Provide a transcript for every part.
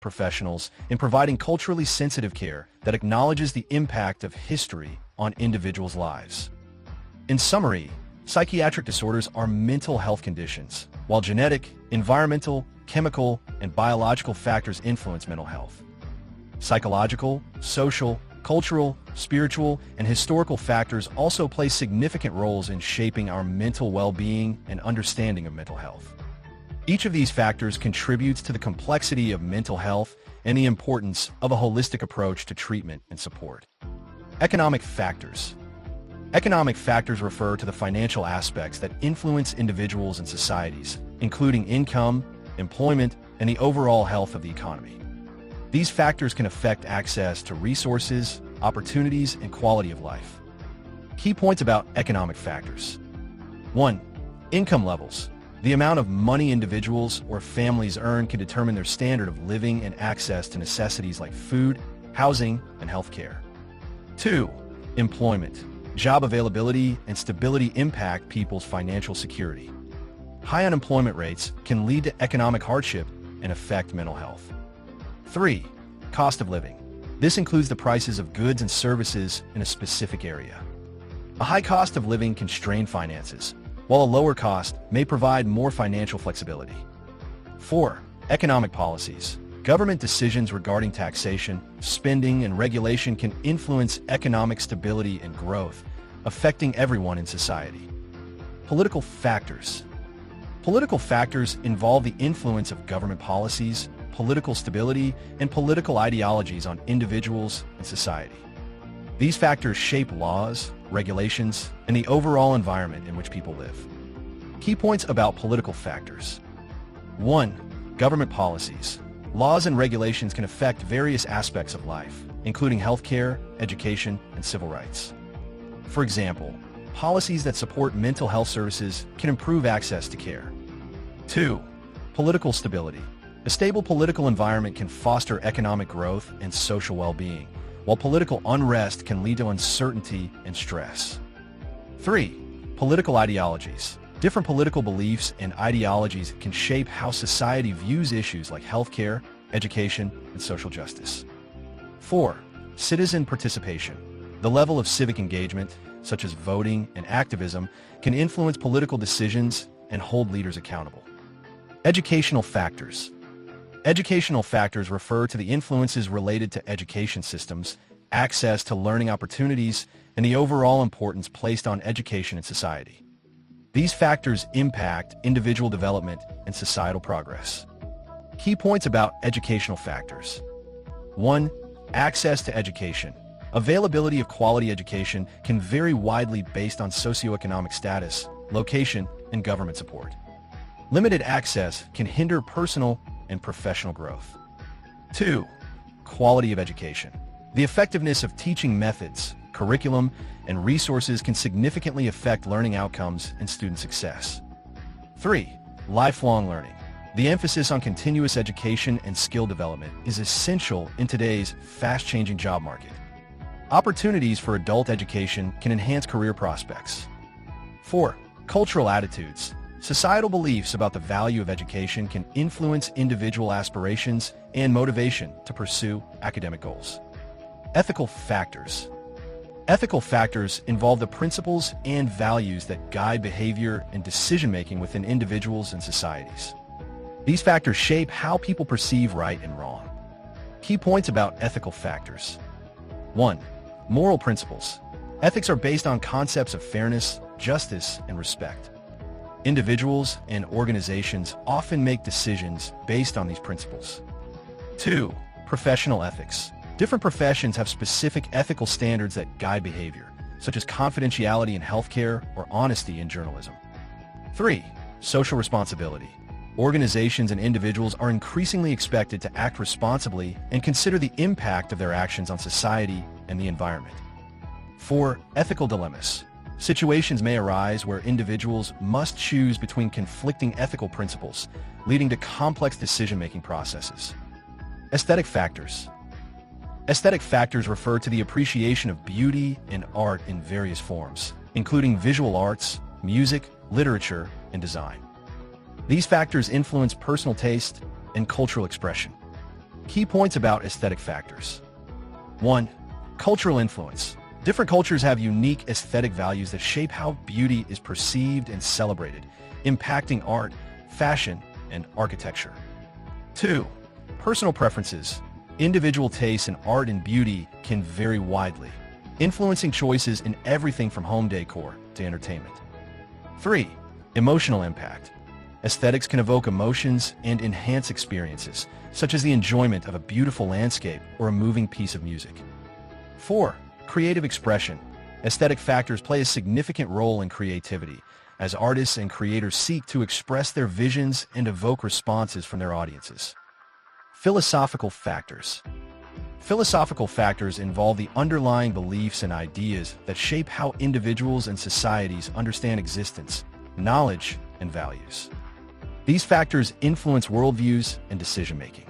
professionals in providing culturally sensitive care that acknowledges the impact of history on individuals' lives. In summary, psychiatric disorders are mental health conditions, while genetic, environmental, chemical, and biological factors influence mental health. Psychological, social, cultural, spiritual, and historical factors also play significant roles in shaping our mental well-being and understanding of mental health. Each of these factors contributes to the complexity of mental health and the importance of a holistic approach to treatment and support. Economic factors. Economic factors refer to the financial aspects that influence individuals and societies, including income, employment, and the overall health of the economy. These factors can affect access to resources, opportunities, and quality of life. Key points about economic factors. 1. Income levels. The amount of money individuals or families earn can determine their standard of living and access to necessities like food, housing, and healthcare. 2. Employment. Job availability and stability impact people's financial security. High unemployment rates can lead to economic hardship and affect mental health. 3. Cost of living. This includes the prices of goods and services in a specific area. A high cost of living can strain finances, while a lower cost may provide more financial flexibility. 4. Economic policies. Government decisions regarding taxation, spending, and regulation can influence economic stability and growth, affecting everyone in society. Political factors. Political factors involve the influence of government policies, political stability, and political ideologies on individuals and society. These factors shape laws, regulations, and the overall environment in which people live. Key points about political factors. 1. Government policies. Laws and regulations can affect various aspects of life, including healthcare, education, and civil rights. For example, policies that support mental health services can improve access to care. 2. Political stability. A stable political environment can foster economic growth and social well-being, while political unrest can lead to uncertainty and stress. 3. Political ideologies. Different political beliefs and ideologies can shape how society views issues like healthcare, education, and social justice. 4. Citizen participation. The level of civic engagement, such as voting and activism, can influence political decisions and hold leaders accountable. Educational factors. Educational factors refer to the influences related to education systems, access to learning opportunities, and the overall importance placed on education in society. These factors impact individual development and societal progress. Key points about educational factors. 1. Access to education. Availability of quality education can vary widely based on socioeconomic status, location, and government support. Limited access can hinder personal and professional growth. 2. Quality of education. The effectiveness of teaching methods, curriculum, and resources can significantly affect learning outcomes and student success. 3. Lifelong learning. The emphasis on continuous education and skill development is essential in today's fast-changing job market. Opportunities for adult education can enhance career prospects. 4. Cultural attitudes. Societal beliefs about the value of education can influence individual aspirations and motivation to pursue academic goals. Ethical factors. Ethical factors involve the principles and values that guide behavior and decision-making within individuals and societies. These factors shape how people perceive right and wrong. Key points about ethical factors. 1. Moral principles. Ethics are based on concepts of fairness, justice, and respect. Individuals and organizations often make decisions based on these principles. 2. Professional ethics. Different professions have specific ethical standards that guide behavior, such as confidentiality in healthcare or honesty in journalism. 3. Social responsibility. Organizations and individuals are increasingly expected to act responsibly and consider the impact of their actions on society and the environment. 4. Ethical dilemmas. Situations may arise where individuals must choose between conflicting ethical principles, leading to complex decision-making processes. Aesthetic factors. Aesthetic factors refer to the appreciation of beauty and art in various forms, including visual arts, music, literature, and design. These factors influence personal taste and cultural expression. Key points about aesthetic factors. 1. Cultural influence. Different cultures have unique aesthetic values that shape how beauty is perceived and celebrated, impacting art, fashion, and architecture. 2. Personal preferences. Individual tastes in art and beauty can vary widely, influencing choices in everything from home decor to entertainment. 3. Emotional impact. Aesthetics can evoke emotions and enhance experiences, such as the enjoyment of a beautiful landscape or a moving piece of music. 4. Creative expression. Aesthetic factors play a significant role in creativity, as artists and creators seek to express their visions and evoke responses from their audiences. Philosophical factors. Philosophical factors involve the underlying beliefs and ideas that shape how individuals and societies understand existence, knowledge, and values. These factors influence worldviews and decision-making.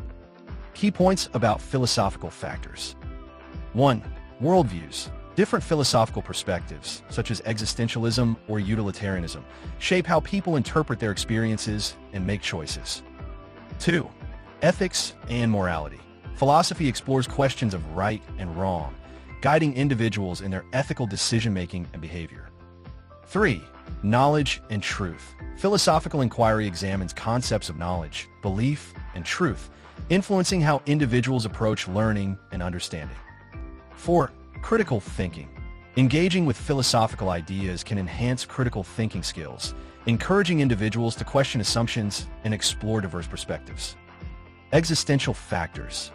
Key points about philosophical factors. 1. Worldviews. Different philosophical perspectives, such as existentialism or utilitarianism, shape how people interpret their experiences and make choices. 2. Ethics and morality. Philosophy explores questions of right and wrong, guiding individuals in their ethical decision-making and behavior. 3. Knowledge and truth. Philosophical inquiry examines concepts of knowledge, belief, and truth, influencing how individuals approach learning and understanding. 4. Critical thinking. Engaging with philosophical ideas can enhance critical thinking skills, encouraging individuals to question assumptions and explore diverse perspectives. Existential factors.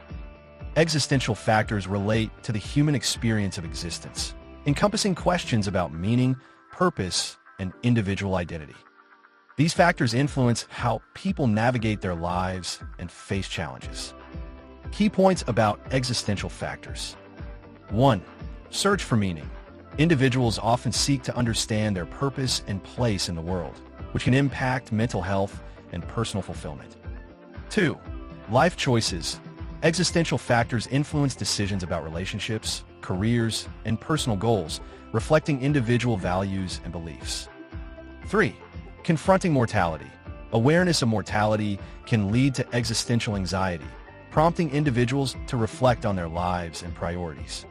Existential factors relate to the human experience of existence, encompassing questions about meaning, purpose, and individual identity. These factors influence how people navigate their lives and face challenges. Key points about existential factors. 1. Search for meaning. Individuals often seek to understand their purpose and place in the world, which can impact mental health and personal fulfillment. 2. Life choices. Existential factors influence decisions about relationships, careers, and personal goals, reflecting individual values and beliefs. 3. Confronting mortality. Awareness of mortality can lead to existential anxiety, prompting individuals to reflect on their lives and priorities.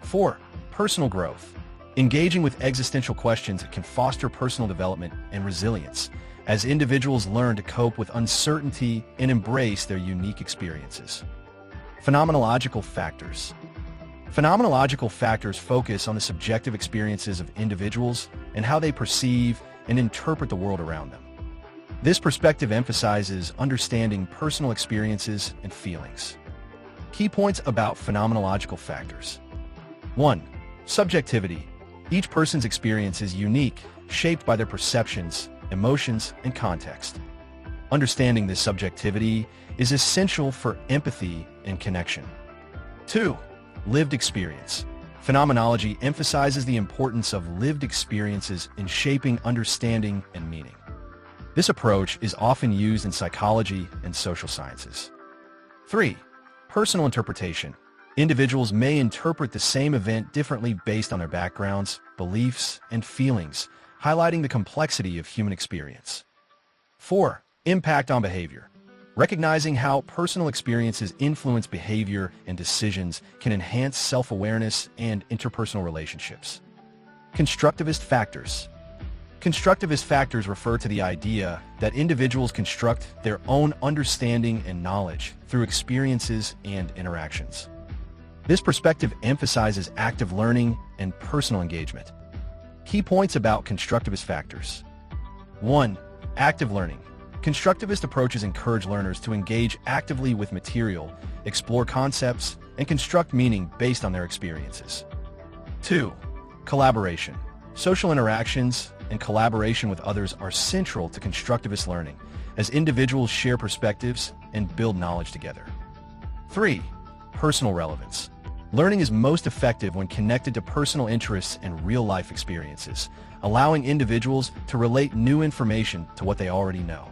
4. Personal growth. Engaging with existential questions can foster personal development and resilience, as individuals learn to cope with uncertainty and embrace their unique experiences. Phenomenological factors. Phenomenological factors focus on the subjective experiences of individuals and how they perceive and interpret the world around them. This perspective emphasizes understanding personal experiences and feelings. Key points about phenomenological factors. 1. Subjectivity. Each person's experience is unique, shaped by their perceptions, emotions, and context. Understanding this subjectivity is essential for empathy and connection. 2. Lived experience. Phenomenology emphasizes the importance of lived experiences in shaping understanding and meaning. This approach is often used in psychology and social sciences. 3. Personal interpretation. Individuals may interpret the same event differently based on their backgrounds, beliefs, and feelings, highlighting the complexity of human experience. 4. Impact on behavior. Recognizing how personal experiences influence behavior and decisions can enhance self-awareness and interpersonal relationships. Constructivist factors. Constructivist factors refer to the idea that individuals construct their own understanding and knowledge through experiences and interactions. This perspective emphasizes active learning and personal engagement. Key points about constructivist factors. 1. Active learning. Constructivist approaches encourage learners to engage actively with material, explore concepts, and construct meaning based on their experiences. 2. Collaboration. Social interactions and collaboration with others are central to constructivist learning, as individuals share perspectives and build knowledge together. 3. Personal relevance. Learning is most effective when connected to personal interests and real-life experiences, allowing individuals to relate new information to what they already know.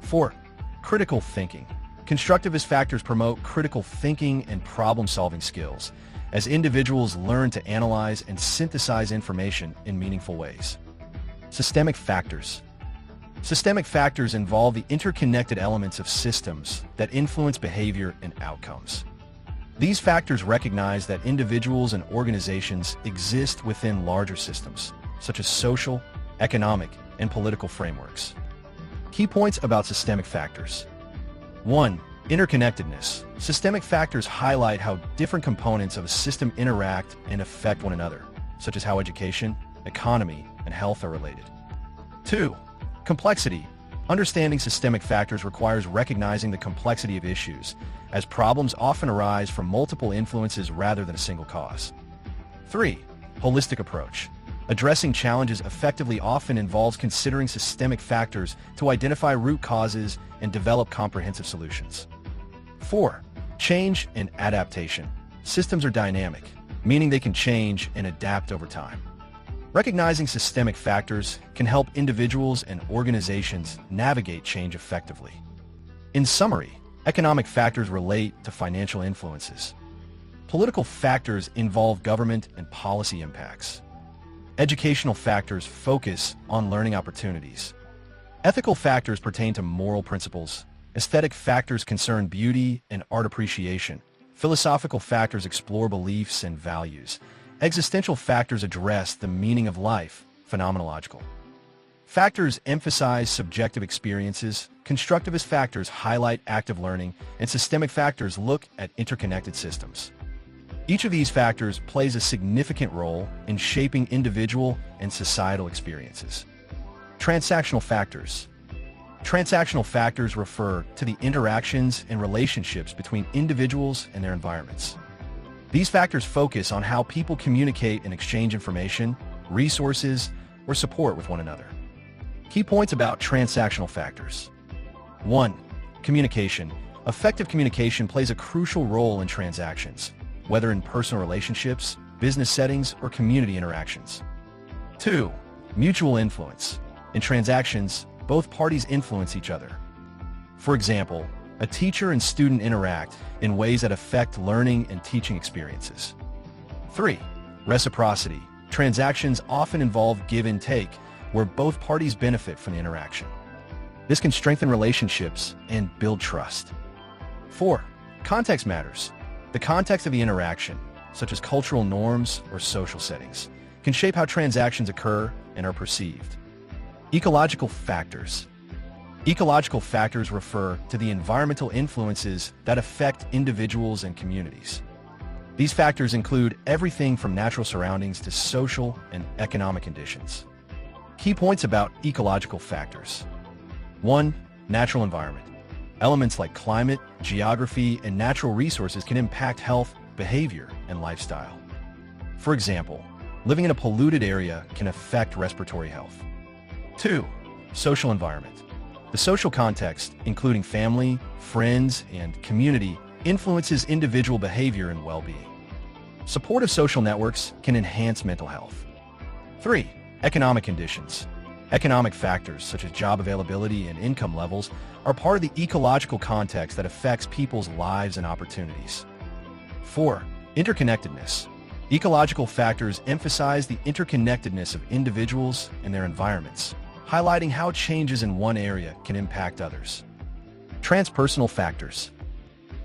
4. Critical thinking. Constructivist factors promote critical thinking and problem-solving skills, as individuals learn to analyze and synthesize information in meaningful ways. Systemic factors. Systemic factors involve the interconnected elements of systems that influence behavior and outcomes. These factors recognize that individuals and organizations exist within larger systems, such as social, economic, and political frameworks. Key points about systemic factors. 1. Interconnectedness. Systemic factors highlight how different components of a system interact and affect one another, such as how education, economy, and health are related. 2. Complexity. Understanding systemic factors requires recognizing the complexity of issues, as problems often arise from multiple influences rather than a single cause. 3. Holistic approach. Addressing challenges effectively often involves considering systemic factors to identify root causes and develop comprehensive solutions. 4. Change and adaptation. Systems are dynamic, meaning they can change and adapt over time. Recognizing systemic factors can help individuals and organizations navigate change effectively. In summary, economic factors relate to financial influences. Political factors involve government and policy impacts. Educational factors focus on learning opportunities. Ethical factors pertain to moral principles. Aesthetic factors concern beauty and art appreciation. Philosophical factors explore beliefs and values. Existential factors address the meaning of life, phenomenological. Factors emphasize subjective experiences, constructivist factors highlight active learning, and systemic factors look at interconnected systems. Each of these factors plays a significant role in shaping individual and societal experiences. Transactional factors. Transactional factors refer to the interactions and relationships between individuals and their environments. These factors focus on how people communicate and exchange information, resources, or support with one another. Key points about transactional factors. 1. Communication. Effective communication plays a crucial role in transactions, whether in personal relationships, business settings, or community interactions. 2. Mutual influence. In transactions, both parties influence each other. For example, a teacher and student interact in ways that affect learning and teaching experiences. 3. Reciprocity. Transactions often involve give and take, where both parties benefit from the interaction. This can strengthen relationships and build trust. 4. Context matters. The context of the interaction, such as cultural norms or social settings, can shape how transactions occur and are perceived. Ecological factors. Ecological factors refer to the environmental influences that affect individuals and communities. These factors include everything from natural surroundings to social and economic conditions. Key points about ecological factors. 1. Natural environment. Elements like climate, geography, and natural resources can impact health, behavior, and lifestyle. For example, living in a polluted area can affect respiratory health. 2. Social environment. The social context, including family, friends, and community, influences individual behavior and well-being. Supportive social networks can enhance mental health. 3. Economic conditions. Economic factors such as job availability and income levels are part of the ecological context that affects people's lives and opportunities. 4. Interconnectedness. Ecological factors emphasize the interconnectedness of individuals and their environments, highlighting how changes in one area can impact others. Transpersonal factors.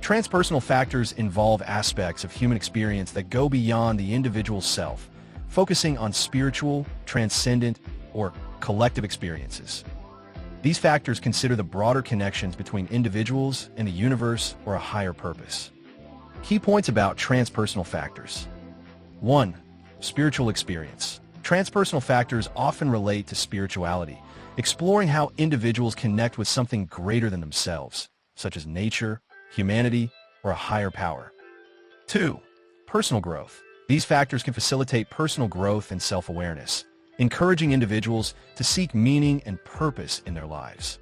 Transpersonal factors involve aspects of human experience that go beyond the individual self, focusing on spiritual, transcendent, or collective experiences. These factors consider the broader connections between individuals and the universe or a higher purpose. Key points about transpersonal factors. 1. Spiritual experience. Transpersonal factors often relate to spirituality, exploring how individuals connect with something greater than themselves, such as nature, humanity, or a higher power. 2. Personal growth. These factors can facilitate personal growth and self-awareness, encouraging individuals to seek meaning and purpose in their lives.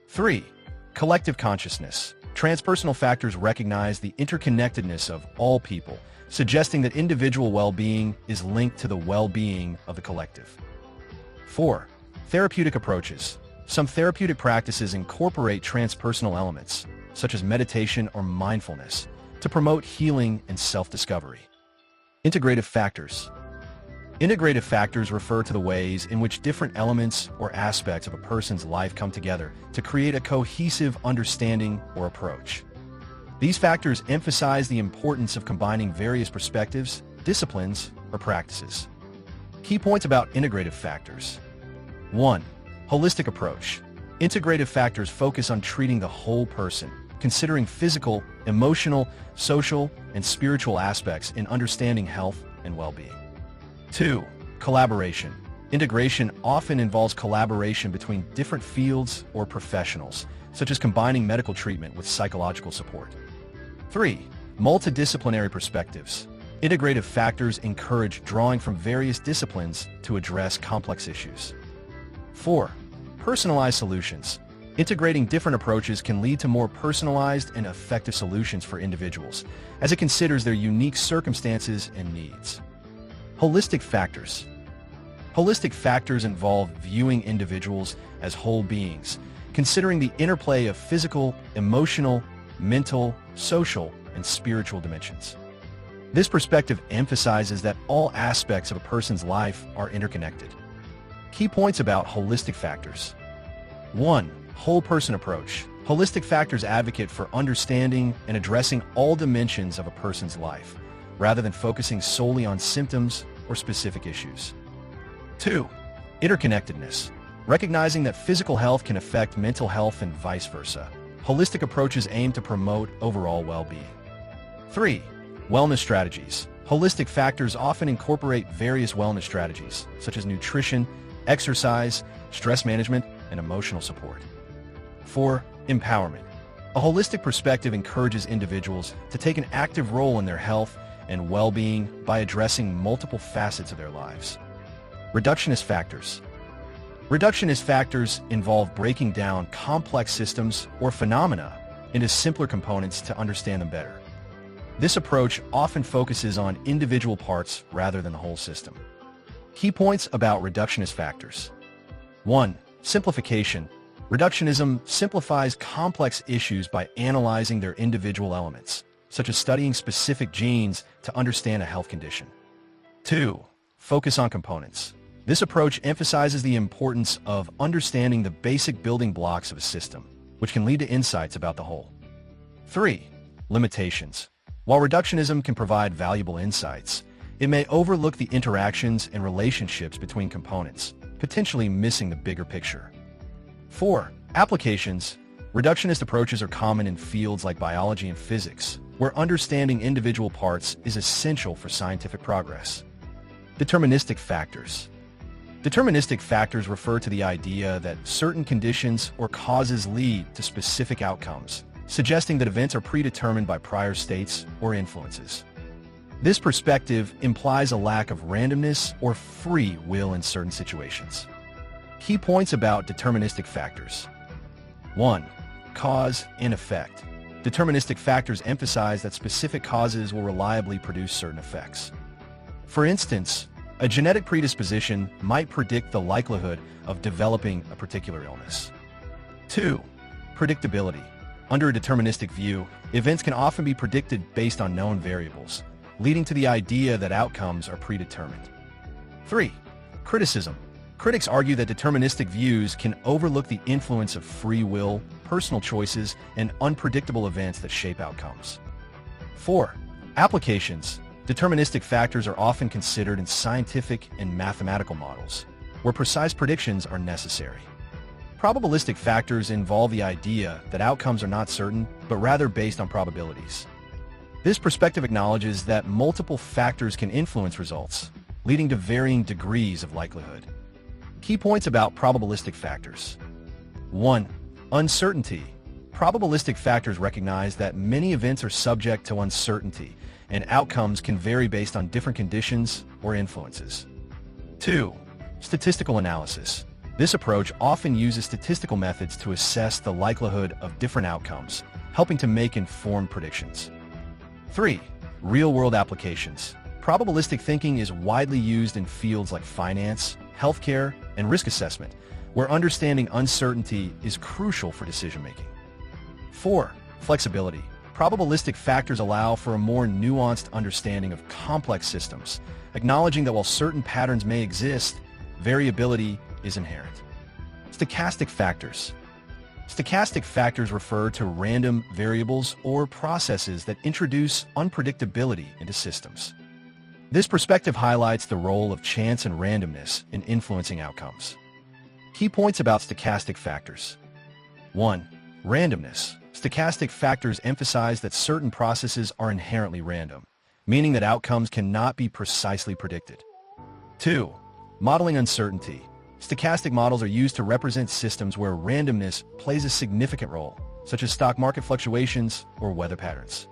3. Collective consciousness. Transpersonal factors recognize the interconnectedness of all people, suggesting that individual well-being is linked to the well-being of the collective. 4. Therapeutic approaches. Some therapeutic practices incorporate transpersonal elements, such as meditation or mindfulness, to promote healing and self-discovery. Integrative factors. Integrative factors refer to the ways in which different elements or aspects of a person's life come together to create a cohesive understanding or approach. These factors emphasize the importance of combining various perspectives, disciplines, or practices. Key points about integrative factors. 1. Holistic approach. Integrative factors focus on treating the whole person, considering physical, emotional, social, and spiritual aspects in understanding health and well-being. 2. Collaboration. Integration often involves collaboration between different fields or professionals, such as combining medical treatment with psychological support. 3. Multidisciplinary perspectives. Integrative factors encourage drawing from various disciplines to address complex issues. 4. Personalized solutions. Integrating different approaches can lead to more personalized and effective solutions for individuals, as it considers their unique circumstances and needs. Holistic factors. Holistic factors involve viewing individuals as whole beings, considering the interplay of physical, emotional, mental, social, and spiritual dimensions. This perspective emphasizes that all aspects of a person's life are interconnected. Key points about holistic factors. 1. Whole person approach. Holistic factors advocate for understanding and addressing all dimensions of a person's life, rather than focusing solely on symptoms or specific issues. 2. Interconnectedness. Recognizing that physical health can affect mental health and vice versa, holistic approaches aim to promote overall well-being. 3. Wellness strategies. Holistic factors often incorporate various wellness strategies, such as nutrition, exercise, stress management, and emotional support. 4. Empowerment. A holistic perspective encourages individuals to take an active role in their health and well-being by addressing multiple facets of their lives. Reductionist factors. Reductionist factors involve breaking down complex systems or phenomena into simpler components to understand them better. This approach often focuses on individual parts rather than the whole system. Key points about reductionist factors. 1. Simplification. Reductionism simplifies complex issues by analyzing their individual elements, such as studying specific genes to understand a health condition. 2. Focus on components. This approach emphasizes the importance of understanding the basic building blocks of a system, which can lead to insights about the whole. 3. Limitations. While reductionism can provide valuable insights, it may overlook the interactions and relationships between components, potentially missing the bigger picture. 4. Applications. Reductionist approaches are common in fields like biology and physics, where understanding individual parts is essential for scientific progress. Deterministic factors. Deterministic factors refer to the idea that certain conditions or causes lead to specific outcomes, suggesting that events are predetermined by prior states or influences. This perspective implies a lack of randomness or free will in certain situations. Key points about deterministic factors. 1. Cause and effect. Deterministic factors emphasize that specific causes will reliably produce certain effects. For instance, a genetic predisposition might predict the likelihood of developing a particular illness. 2. Predictability. Under a deterministic view, events can often be predicted based on known variables, leading to the idea that outcomes are predetermined. 3. Criticism. Critics argue that deterministic views can overlook the influence of free will, personal choices, and unpredictable events that shape outcomes. 4. Applications. Deterministic factors are often considered in scientific and mathematical models, where precise predictions are necessary. Probabilistic factors involve the idea that outcomes are not certain, but rather based on probabilities. This perspective acknowledges that multiple factors can influence results, leading to varying degrees of likelihood. Key points about probabilistic factors. 1. Uncertainty. Probabilistic factors recognize that many events are subject to uncertainty, and outcomes can vary based on different conditions or influences. 2. Statistical analysis. This approach often uses statistical methods to assess the likelihood of different outcomes, helping to make informed predictions. 3. Real-world applications. Probabilistic thinking is widely used in fields like finance, healthcare, and risk assessment, where understanding uncertainty is crucial for decision-making. 4. Flexibility. Probabilistic factors allow for a more nuanced understanding of complex systems, acknowledging that while certain patterns may exist, variability is inherent. Stochastic factors. Stochastic factors refer to random variables or processes that introduce unpredictability into systems. This perspective highlights the role of chance and randomness in influencing outcomes. Key points about stochastic factors. 1. Randomness. Stochastic factors emphasize that certain processes are inherently random, meaning that outcomes cannot be precisely predicted. 2. Modeling uncertainty. Stochastic models are used to represent systems where randomness plays a significant role, such as stock market fluctuations or weather patterns.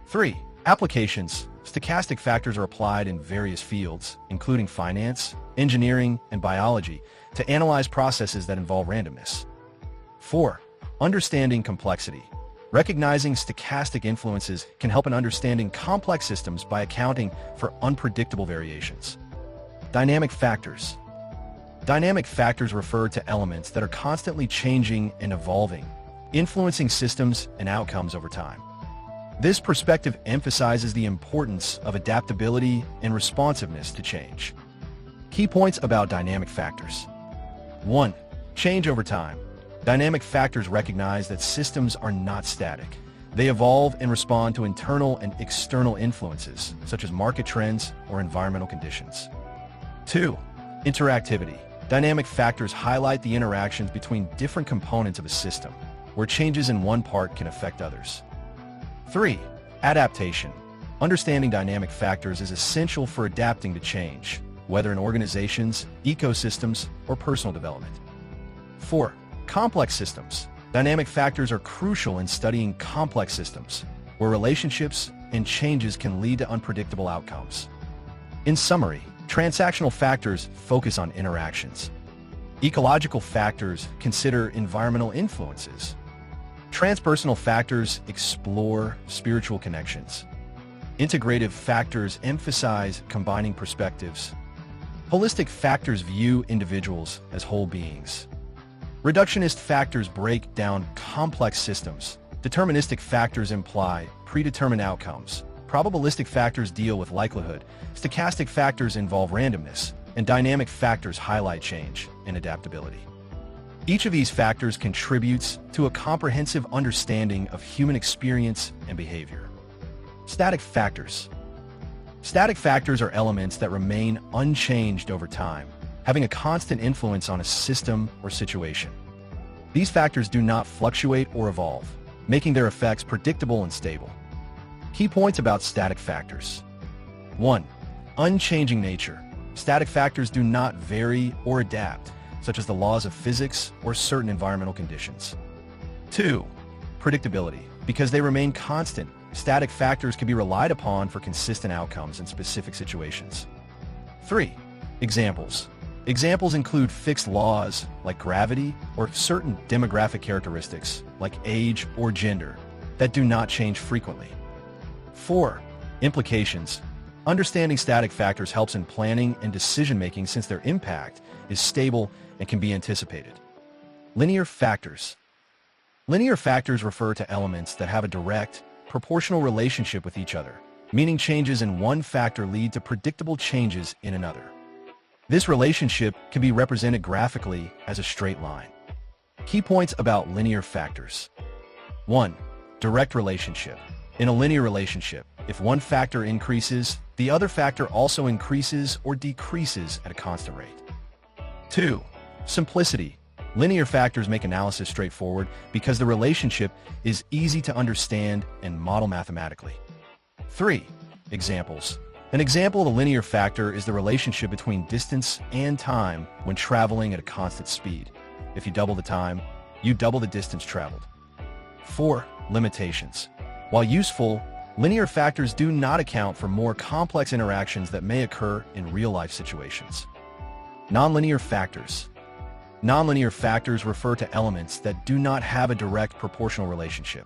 3. Applications. Stochastic factors are applied in various fields, including finance, engineering, and biology, to analyze processes that involve randomness. 4. Understanding complexity. Recognizing stochastic influences can help in understanding complex systems by accounting for unpredictable variations. Dynamic factors. Dynamic factors refer to elements that are constantly changing and evolving, influencing systems and outcomes over time. This perspective emphasizes the importance of adaptability and responsiveness to change. Key points about dynamic factors. 1. Change over time. Dynamic factors recognize that systems are not static. They evolve and respond to internal and external influences, such as market trends or environmental conditions. 2. Interactivity. Dynamic factors highlight the interactions between different components of a system, where changes in one part can affect others. 3. Adaptation. Understanding dynamic factors is essential for adapting to change, whether in organizations, ecosystems, or personal development. 4. Complex systems. Dynamic factors are crucial in studying complex systems, where relationships and changes can lead to unpredictable outcomes. In summary, transactional factors focus on interactions. Ecological factors consider environmental influences. Transpersonal factors explore spiritual connections. Integrative factors emphasize combining perspectives. Holistic factors view individuals as whole beings. Reductionist factors break down complex systems. Deterministic factors imply predetermined outcomes. Probabilistic factors deal with likelihood. Stochastic factors involve randomness, and dynamic factors highlight change and adaptability. Each of these factors contributes to a comprehensive understanding of human experience and behavior. Static factors. Static factors are elements that remain unchanged over time, having a constant influence on a system or situation. These factors do not fluctuate or evolve, making their effects predictable and stable. Key points about static factors. 1. Unchanging nature. Static factors do not vary or adapt, such as the laws of physics or certain environmental conditions. 2. Predictability. Because they remain constant, static factors can be relied upon for consistent outcomes in specific situations. 3. Examples. Examples include fixed laws like gravity or certain demographic characteristics like age or gender that do not change frequently. 4. Implications. Understanding static factors helps in planning and decision-making since their impact is stable and can be anticipated. Linear factors. Linear factors refer to elements that have a direct, proportional relationship with each other, meaning changes in one factor lead to predictable changes in another. This relationship can be represented graphically as a straight line. Key points about linear factors. 1. Direct relationship. In a linear relationship, if one factor increases, the other factor also increases or decreases at a constant rate. 2. Simplicity. Linear factors make analysis straightforward because the relationship is easy to understand and model mathematically. 3. Examples. An example of a linear factor is the relationship between distance and time when traveling at a constant speed. If you double the time, you double the distance traveled. 4. Limitations. While useful, linear factors do not account for more complex interactions that may occur in real-life situations. Nonlinear factors. Nonlinear factors refer to elements that do not have a direct proportional relationship.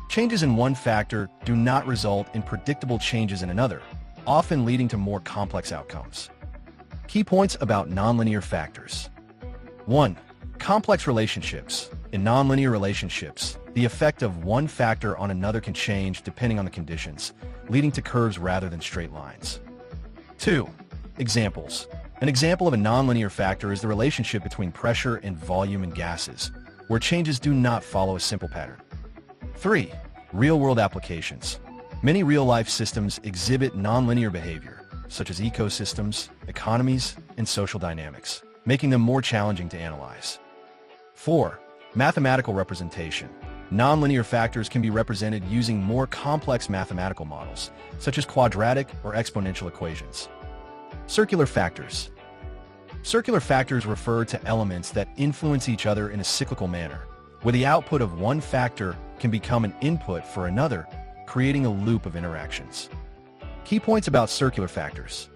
Changes in one factor do not result in predictable changes in another, often leading to more complex outcomes. Key points about nonlinear factors. 1. Complex relationships. In nonlinear relationships, The effect of one factor on another can change depending on the conditions, leading to curves rather than straight lines. 2. Examples. An example of a nonlinear factor is the relationship between pressure and volume in gases, where changes do not follow a simple pattern. 3. Real-world applications. Many real-life systems exhibit nonlinear behavior, such as ecosystems, economies, and social dynamics, making them more challenging to analyze. 4. Mathematical representation. Nonlinear factors can be represented using more complex mathematical models, such as quadratic or exponential equations. Circular factors. Circular factors refer to elements that influence each other in a cyclical manner, where the output of one factor can become an input for another, creating a loop of interactions. Key points about circular factors.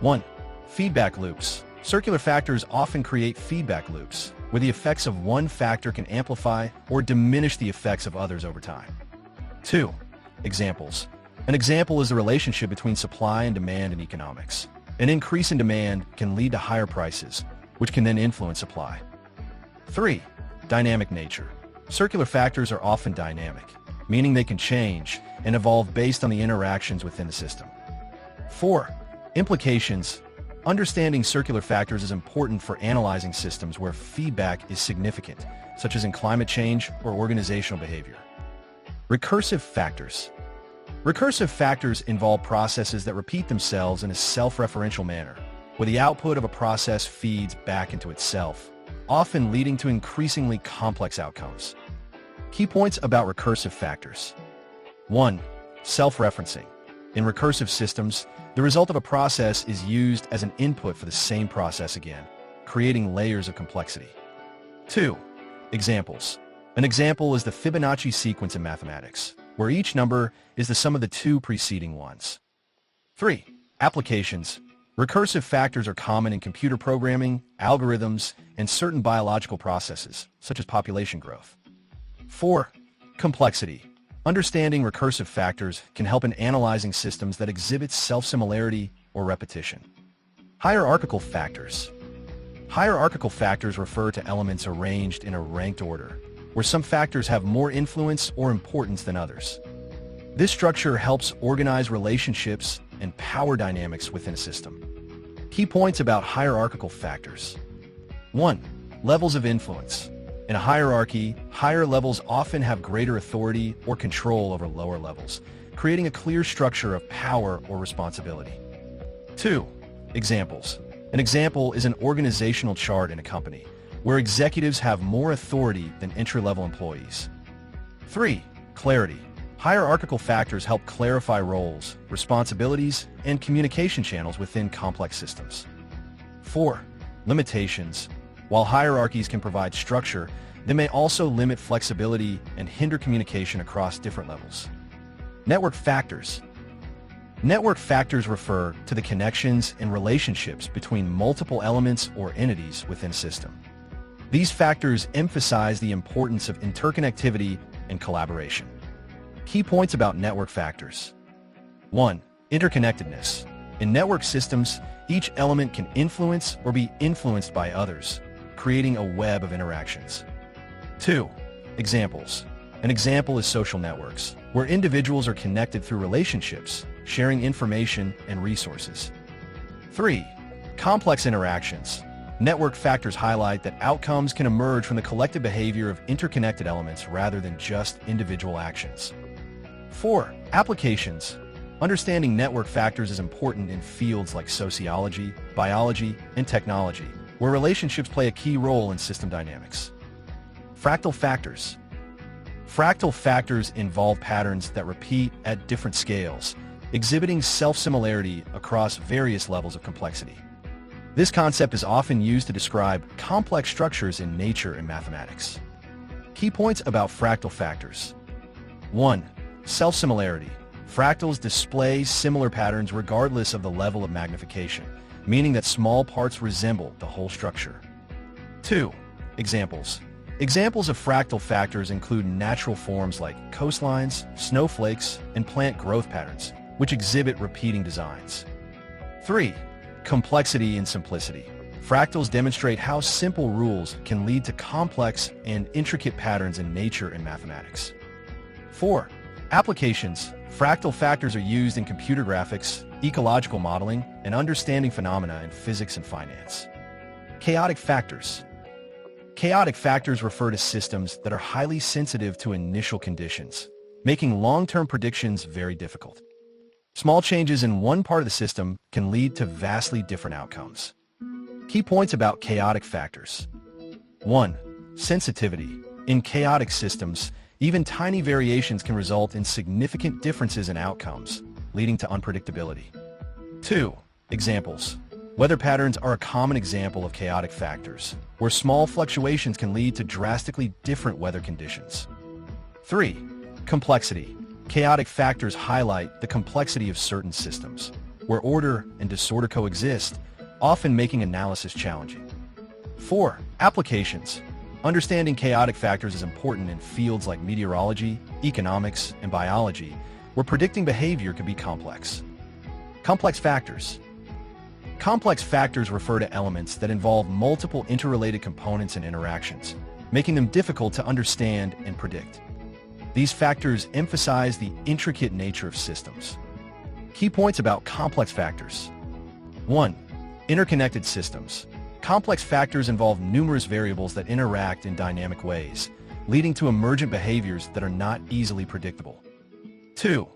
1. Feedback loops. Circular factors often create feedback loops, where the effects of one factor can amplify or diminish the effects of others over time. 2. Examples. An example is the relationship between supply and demand in economics. An increase in demand can lead to higher prices, which can then influence supply. 3. Dynamic nature. Circular factors are often dynamic, meaning they can change and evolve based on the interactions within the system. 4. Implications. Understanding circular factors is important for analyzing systems where feedback is significant, such as in climate change or organizational behavior. Recursive factors. Recursive factors involve processes that repeat themselves in a self-referential manner, where the output of a process feeds back into itself, often leading to increasingly complex outcomes. Key points about recursive factors. 1. Self-referencing. In recursive systems, the result of a process is used as an input for the same process again, creating layers of complexity. 2. Examples. An example is the Fibonacci sequence in mathematics, where each number is the sum of the two preceding ones. 3. Applications. Recursive factors are common in computer programming, algorithms, and certain biological processes, such as population growth. 4. Complexity. Understanding recursive factors can help in analyzing systems that exhibit self-similarity or repetition. Hierarchical factors. Hierarchical factors refer to elements arranged in a ranked order, where some factors have more influence or importance than others. This structure helps organize relationships and power dynamics within a system. Key points about hierarchical factors. 1. Levels of influence. In a hierarchy, higher levels often have greater authority or control over lower levels, creating a clear structure of power or responsibility. 2. Examples. An example is an organizational chart in a company, where executives have more authority than entry-level employees. 3. Clarity. Hierarchical factors help clarify roles, responsibilities, and communication channels within complex systems. 4. Limitations. While hierarchies can provide structure, they may also limit flexibility and hinder communication across different levels. Network factors. Network factors refer to the connections and relationships between multiple elements or entities within a system. These factors emphasize the importance of interconnectivity and collaboration. Key points about network factors. 1. Interconnectedness. In network systems, each element can influence or be influenced by others, creating a web of interactions. 2. Examples. An example is social networks, where individuals are connected through relationships, sharing information and resources. 3. Complex interactions. Network factors highlight that outcomes can emerge from the collective behavior of interconnected elements rather than just individual actions. 4. Applications. Understanding network factors is important in fields like sociology, biology, and technology, where relationships play a key role in system dynamics. Fractal factors. Fractal factors involve patterns that repeat at different scales, exhibiting self-similarity across various levels of complexity. This concept is often used to describe complex structures in nature and mathematics. Key points about fractal factors. 1. Self-similarity. Fractals display similar patterns regardless of the level of magnification, meaning that small parts resemble the whole structure. 2. Examples. Examples of fractal factors include natural forms like coastlines, snowflakes, and plant growth patterns, which exhibit repeating designs. 3. Complexity and simplicity. Fractals demonstrate how simple rules can lead to complex and intricate patterns in nature and mathematics. 4. Applications. Fractal factors are used in computer graphics, ecological modeling, and understanding phenomena in physics and finance. Chaotic factors. Chaotic factors refer to systems that are highly sensitive to initial conditions, making long-term predictions very difficult. Small changes in one part of the system can lead to vastly different outcomes. Key points about chaotic factors. 1. Sensitivity. In chaotic systems, even tiny variations can result in significant differences in outcomes, leading to unpredictability. 2. Examples. Weather patterns are a common example of chaotic factors, where small fluctuations can lead to drastically different weather conditions. 3. Complexity. Chaotic factors highlight the complexity of certain systems, where order and disorder coexist, often making analysis challenging. 4. Applications. Understanding chaotic factors is important in fields like meteorology, economics, and biology, where predicting behavior can be complex. Complex factors. Complex factors refer to elements that involve multiple interrelated components and interactions, making them difficult to understand and predict. These factors emphasize the intricate nature of systems. Key points about complex factors. 1. Interconnected systems. Complex factors involve numerous variables that interact in dynamic ways, leading to emergent behaviors that are not easily predictable. 2.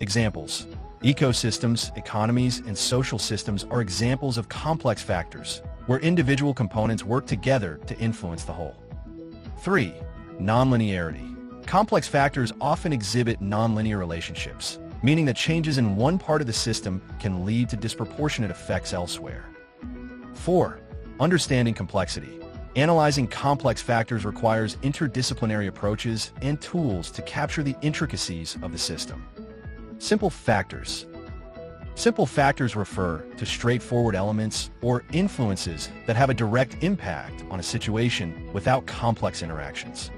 Examples. Ecosystems, economies, and social systems are examples of complex factors, where individual components work together to influence the whole. 3. Nonlinearity. Complex factors often exhibit nonlinear relationships, meaning that changes in one part of the system can lead to disproportionate effects elsewhere. 4. Understanding complexity. Analyzing complex factors requires interdisciplinary approaches and tools to capture the intricacies of the system. Simple factors. Simple factors refer to straightforward elements or influences that have a direct impact on a situation without complex interactions.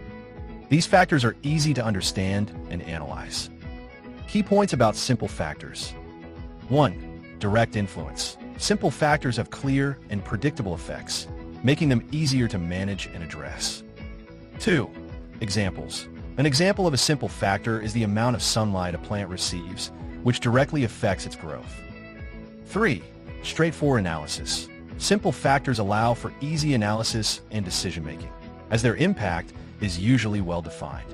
These factors are easy to understand and analyze. Key points about simple factors. 1. Direct influence. Simple factors have clear and predictable effects, making them easier to manage and address. 2. Examples. An example of a simple factor is the amount of sunlight a plant receives, which directly affects its growth. 3. Straightforward analysis. Simple factors allow for easy analysis and decision-making, as their impact is usually well-defined.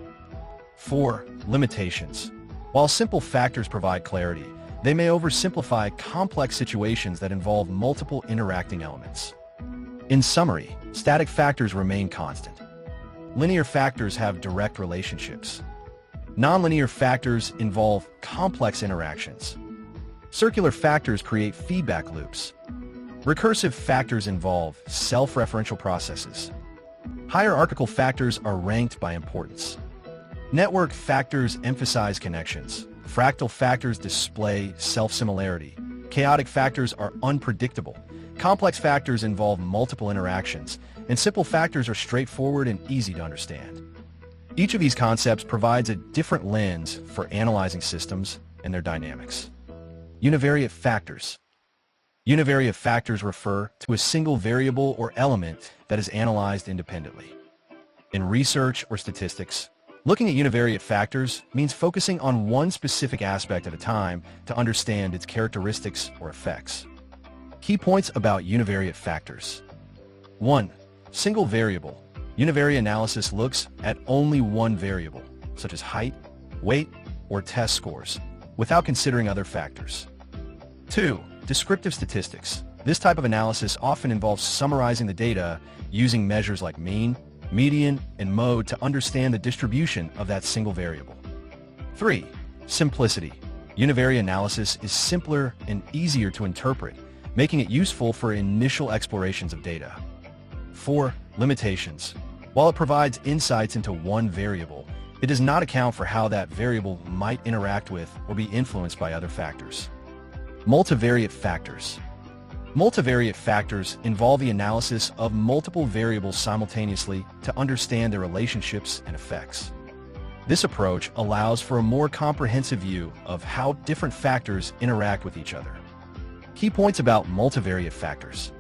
4. Limitations. While simple factors provide clarity, they may oversimplify complex situations that involve multiple interacting elements. In summary, static factors remain constant. Linear factors have direct relationships. Nonlinear factors involve complex interactions. Circular factors create feedback loops. Recursive factors involve self-referential processes. Hierarchical factors are ranked by importance. Network factors emphasize connections. Fractal factors display self-similarity. Chaotic factors are unpredictable. Complex factors involve multiple interactions, and simple factors are straightforward and easy to understand. Each of these concepts provides a different lens for analyzing systems and their dynamics. Univariate factors. Univariate factors refer to a single variable or element that is analyzed independently. In research or statistics, looking at univariate factors means focusing on one specific aspect at a time to understand its characteristics or effects. Key points about univariate factors. 1. Single variable. Univariate analysis looks at only one variable, such as height, weight, or test scores, without considering other factors. 2. Descriptive statistics. This type of analysis often involves summarizing the data using measures like mean, median, and mode to understand the distribution of that single variable. 3. Simplicity. Univariate analysis is simpler and easier to interpret, making it useful for initial explorations of data. 4. Limitations. While it provides insights into one variable, it does not account for how that variable might interact with or be influenced by other factors. Multivariate factors. Multivariate factors involve the analysis of multiple variables simultaneously to understand their relationships and effects. This approach allows for a more comprehensive view of how different factors interact with each other. Key points about multivariate factors.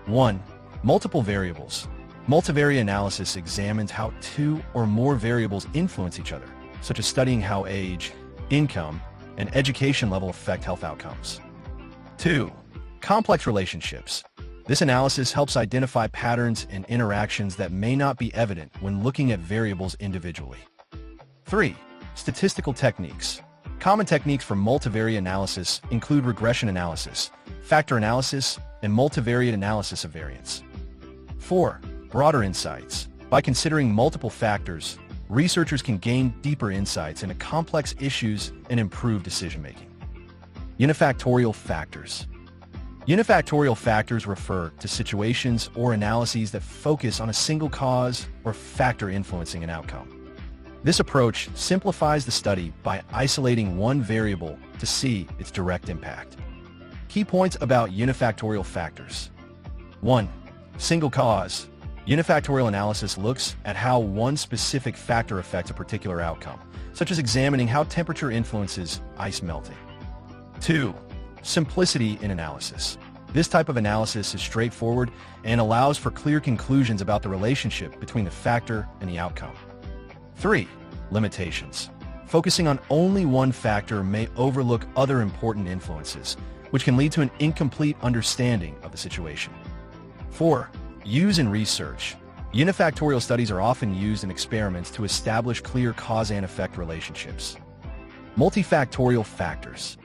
1. Multiple variables. Multivariate analysis examines how two or more variables influence each other, such as studying how age, income, and education level affect health outcomes. 2. Complex relationships. This analysis helps identify patterns and interactions that may not be evident when looking at variables individually. 3. Statistical techniques. Common techniques for multivariate analysis include regression analysis, factor analysis, and multivariate analysis of variance. 4. Broader insights. By considering multiple factors, researchers can gain deeper insights into complex issues and improve decision-making. Unifactorial factors. Unifactorial factors refer to situations or analyses that focus on a single cause or factor influencing an outcome. This approach simplifies the study by isolating one variable to see its direct impact. Key points about unifactorial factors. 1. Single cause. Unifactorial analysis looks at how one specific factor affects a particular outcome, such as examining how temperature influences ice melting. 2. Simplicity in analysis. This type of analysis is straightforward and allows for clear conclusions about the relationship between the factor and the outcome. 3. Limitations. Focusing on only one factor may overlook other important influences, which can lead to an incomplete understanding of the situation. 4. Use in research. Unifactorial studies are often used in experiments to establish clear cause and effect relationships. Multifactorial factors.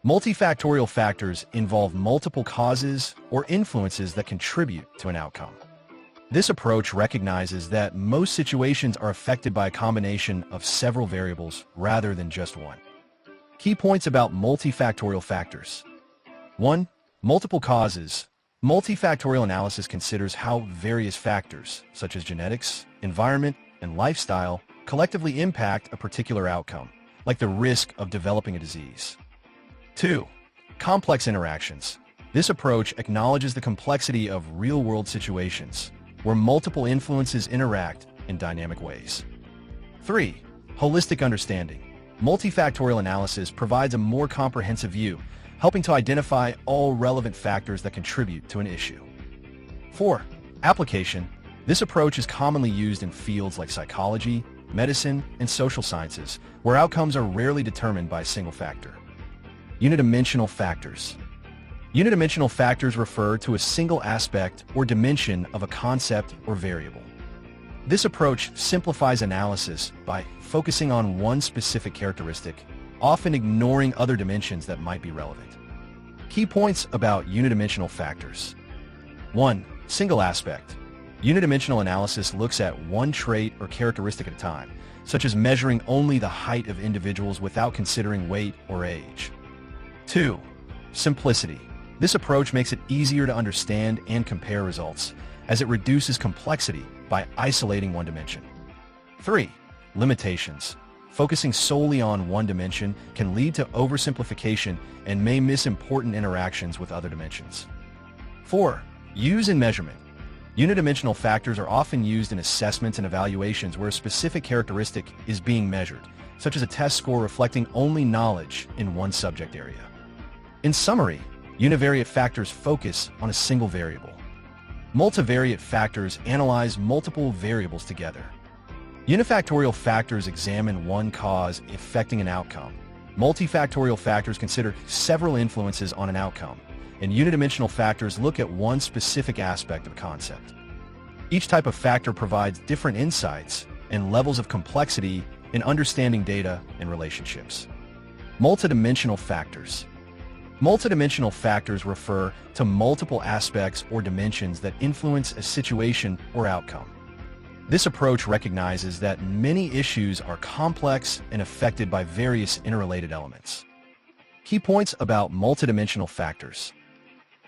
Multifactorial factors involve multiple causes or influences that contribute to an outcome. This approach recognizes that most situations are affected by a combination of several variables rather than just one. Key points about multifactorial factors. 1. Multiple causes. Multifactorial analysis considers how various factors, such as genetics, environment, and lifestyle, collectively impact a particular outcome, like the risk of developing a disease. 2. Complex interactions. This approach acknowledges the complexity of real-world situations, where multiple influences interact in dynamic ways. 3. Holistic understanding. Multifactorial analysis provides a more comprehensive view, helping to identify all relevant factors that contribute to an issue. 4. Application. This approach is commonly used in fields like psychology, medicine, and social sciences, where outcomes are rarely determined by a single factor. Unidimensional factors. Unidimensional factors refer to a single aspect or dimension of a concept or variable. This approach simplifies analysis by focusing on one specific characteristic, often ignoring other dimensions that might be relevant. Key points about unidimensional factors. 1. Single aspect. Unidimensional analysis looks at one trait or characteristic at a time, such as measuring only the height of individuals without considering weight or age. 2. Simplicity. This approach makes it easier to understand and compare results, as it reduces complexity by isolating one dimension. 3. Limitations. Focusing solely on one dimension can lead to oversimplification and may miss important interactions with other dimensions. 4. Use in measurement. Unidimensional factors are often used in assessments and evaluations where a specific characteristic is being measured, such as a test score reflecting only knowledge in one subject area. In summary, univariate factors focus on a single variable. Multivariate factors analyze multiple variables together. Unifactorial factors examine one cause affecting an outcome. Multifactorial factors consider several influences on an outcome, and unidimensional factors look at one specific aspect of a concept. Each type of factor provides different insights and levels of complexity in understanding data and relationships. Multidimensional factors. Multidimensional factors refer to multiple aspects or dimensions that influence a situation or outcome. This approach recognizes that many issues are complex and affected by various interrelated elements. Key points about multidimensional factors.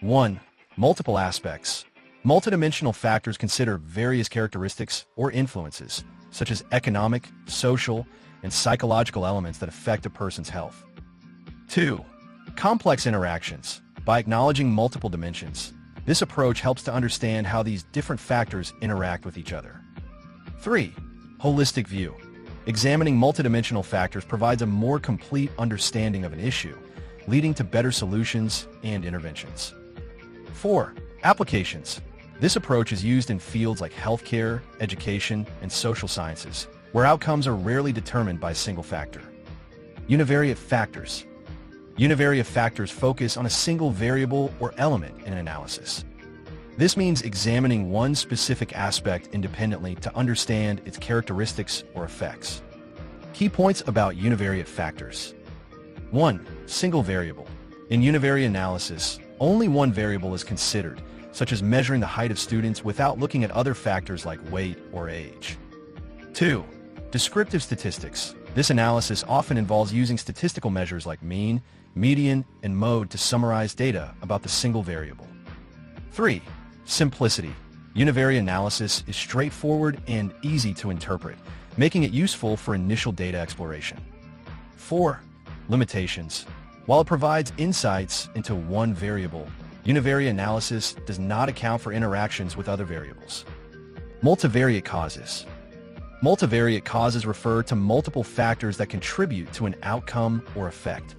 1. Multiple aspects. Multidimensional factors consider various characteristics or influences, such as economic, social, and psychological elements that affect a person's health. 2. Complex interactions. By acknowledging multiple dimensions, this approach helps to understand how these different factors interact with each other. 3. Holistic view. Examining multidimensional factors provides a more complete understanding of an issue, leading to better solutions and interventions. 4. Applications. This approach is used in fields like healthcare, education, and social sciences, where outcomes are rarely determined by a single factor. Univariate factors. Univariate factors focus on a single variable or element in an analysis. This means examining one specific aspect independently to understand its characteristics or effects. Key points about univariate factors. 1. Single variable. In univariate analysis, only one variable is considered, such as measuring the height of students without looking at other factors like weight or age. 2. Descriptive statistics. This analysis often involves using statistical measures like mean, median, and mode to summarize data about the single variable. 3. Simplicity. Univariate analysis is straightforward and easy to interpret, making it useful for initial data exploration. 4. Limitations. While it provides insights into one variable, univariate analysis does not account for interactions with other variables. Multivariate causes. Multivariate causes refer to multiple factors that contribute to an outcome or effect.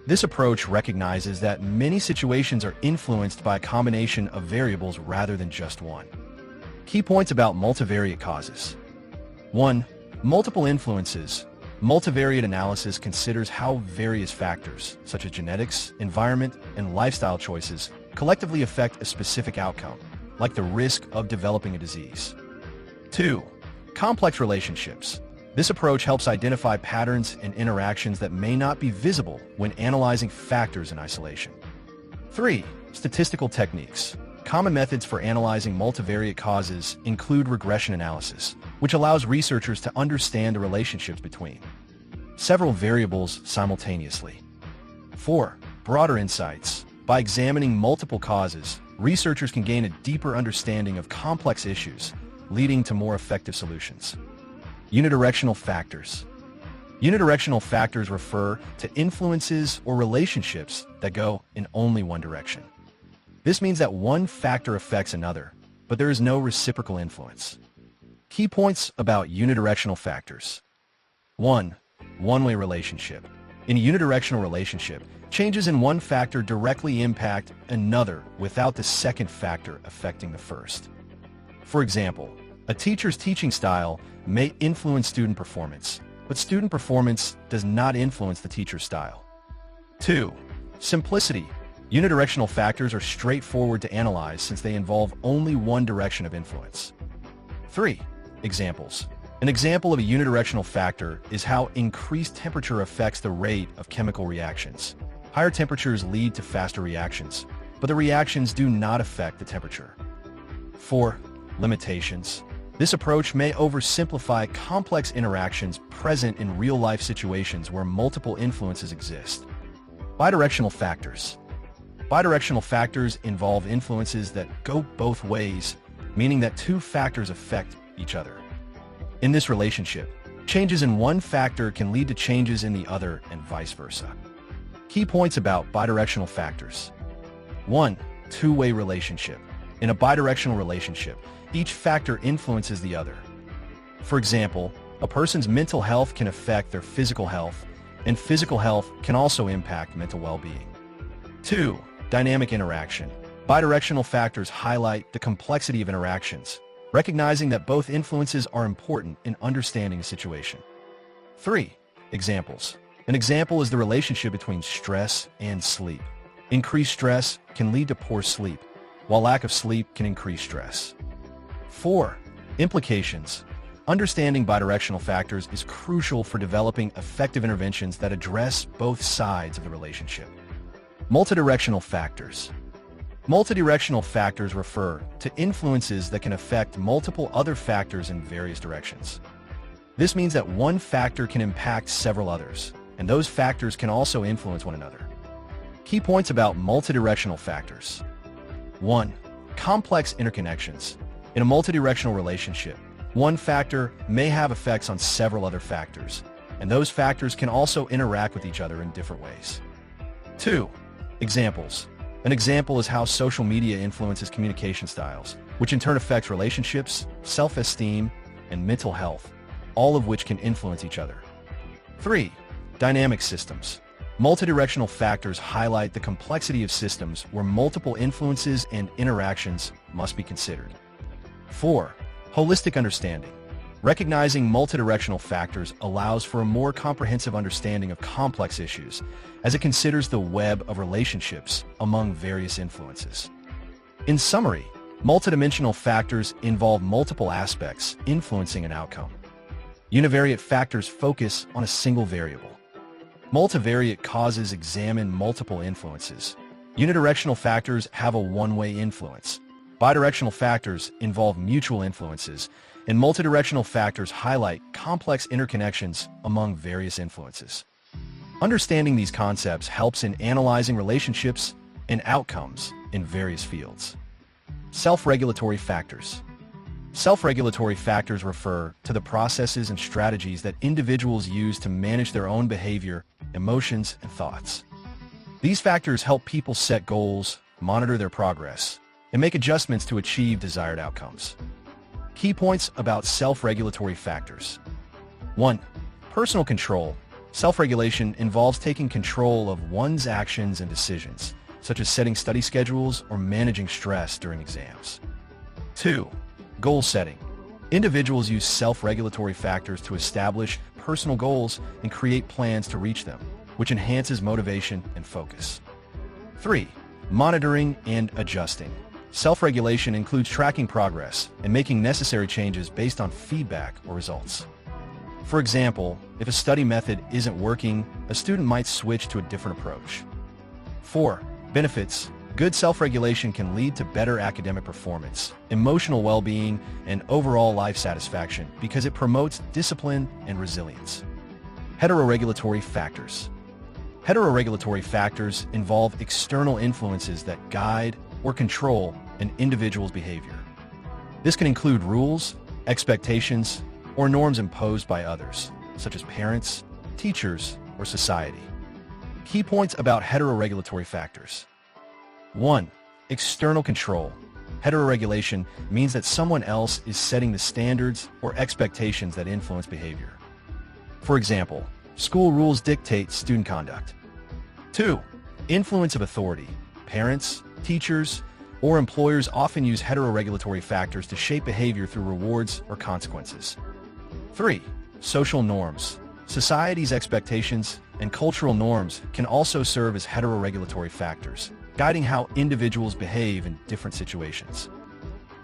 This approach recognizes that many situations are influenced by a combination of variables rather than just one. Key points about multivariate causes. 1. Multiple influences. Multivariate analysis considers how various factors, such as genetics, environment, and lifestyle choices, collectively affect a specific outcome, like the risk of developing a disease. 2. Complex relationships. This approach helps identify patterns and interactions that may not be visible when analyzing factors in isolation. 3. Statistical techniques. Common methods for analyzing multivariate causes include regression analysis, which allows researchers to understand the relationships between several variables simultaneously. 4. Broader insights. By examining multiple causes, researchers can gain a deeper understanding of complex issues, leading to more effective solutions. Unidirectional factors. Unidirectional factors refer to influences or relationships that go in only one direction. This means that one factor affects another, but there is no reciprocal influence. Key points about unidirectional factors. 1. One-way relationship. In a unidirectional relationship, changes in one factor directly impact another without the second factor affecting the first. For example, a teacher's teaching style may influence student performance, but student performance does not influence the teacher's style. 2. Simplicity. Unidirectional factors are straightforward to analyze since they involve only one direction of influence. 3. Examples. An example of a unidirectional factor is how increased temperature affects the rate of chemical reactions. Higher temperatures lead to faster reactions, but the reactions do not affect the temperature. 4. Limitations. This approach may oversimplify complex interactions present in real-life situations where multiple influences exist. Bidirectional factors. Bidirectional factors involve influences that go both ways, meaning that two factors affect each other. In this relationship, changes in one factor can lead to changes in the other and vice versa. Key points about bidirectional factors. 1. Two-way relationship. In a bidirectional relationship, each factor influences the other. For example, a person's mental health can affect their physical health, and physical health can also impact mental well-being. 2. Dynamic interaction. Bidirectional factors highlight the complexity of interactions, recognizing that both influences are important in understanding a situation. 3. Examples. An example is the relationship between stress and sleep. Increased stress can lead to poor sleep, while lack of sleep can increase stress. 4. Implications. Understanding bidirectional factors is crucial for developing effective interventions that address both sides of the relationship. Multidirectional factors. Multidirectional factors refer to influences that can affect multiple other factors in various directions. This means that one factor can impact several others, and those factors can also influence one another. Key points about multidirectional factors. 1. Complex interconnections. In a multidirectional relationship, one factor may have effects on several other factors, and those factors can also interact with each other in different ways. 2. Examples. An example is how social media influences communication styles, which in turn affects relationships, self-esteem, and mental health, all of which can influence each other. 3. Dynamic systems. Multidirectional factors highlight the complexity of systems where multiple influences and interactions must be considered. 4. Holistic understanding. Recognizing multidirectional factors allows for a more comprehensive understanding of complex issues, as it considers the web of relationships among various influences. In summary, multidimensional factors involve multiple aspects influencing an outcome. Univariate factors focus on a single variable. Multivariate causes examine multiple influences. Unidirectional factors have a one-way influence. Bidirectional factors involve mutual influences, and multidirectional factors highlight complex interconnections among various influences. Understanding these concepts helps in analyzing relationships and outcomes in various fields. Self-regulatory factors. Self-regulatory factors refer to the processes and strategies that individuals use to manage their own behavior, emotions, and thoughts. These factors help people set goals, monitor their progress, and make adjustments to achieve desired outcomes. Key points about self-regulatory factors. 1. Personal control. Self-regulation involves taking control of one's actions and decisions, such as setting study schedules or managing stress during exams. 2. Goal setting. Individuals use self-regulatory factors to establish personal goals and create plans to reach them, which enhances motivation and focus. 3. Monitoring and adjusting. Self-regulation includes tracking progress and making necessary changes based on feedback or results. For example, if a study method isn't working, a student might switch to a different approach. 4. Benefits. Good self-regulation can lead to better academic performance, emotional well-being, and overall life satisfaction because it promotes discipline and resilience. Heteroregulatory factors. Heteroregulatory factors involve external influences that guide or control an individual's behavior. This can include rules, expectations, or norms imposed by others, such as parents, teachers, or society. Key points about heteroregulatory factors. 1. External control. Heteroregulation means that someone else is setting the standards or expectations that influence behavior. For example, school rules dictate student conduct. 2. Influence of authority. Parents, teachers, or employers often use heteroregulatory factors to shape behavior through rewards or consequences. 3. Social norms. Society's expectations and cultural norms can also serve as heteroregulatory factors, guiding how individuals behave in different situations.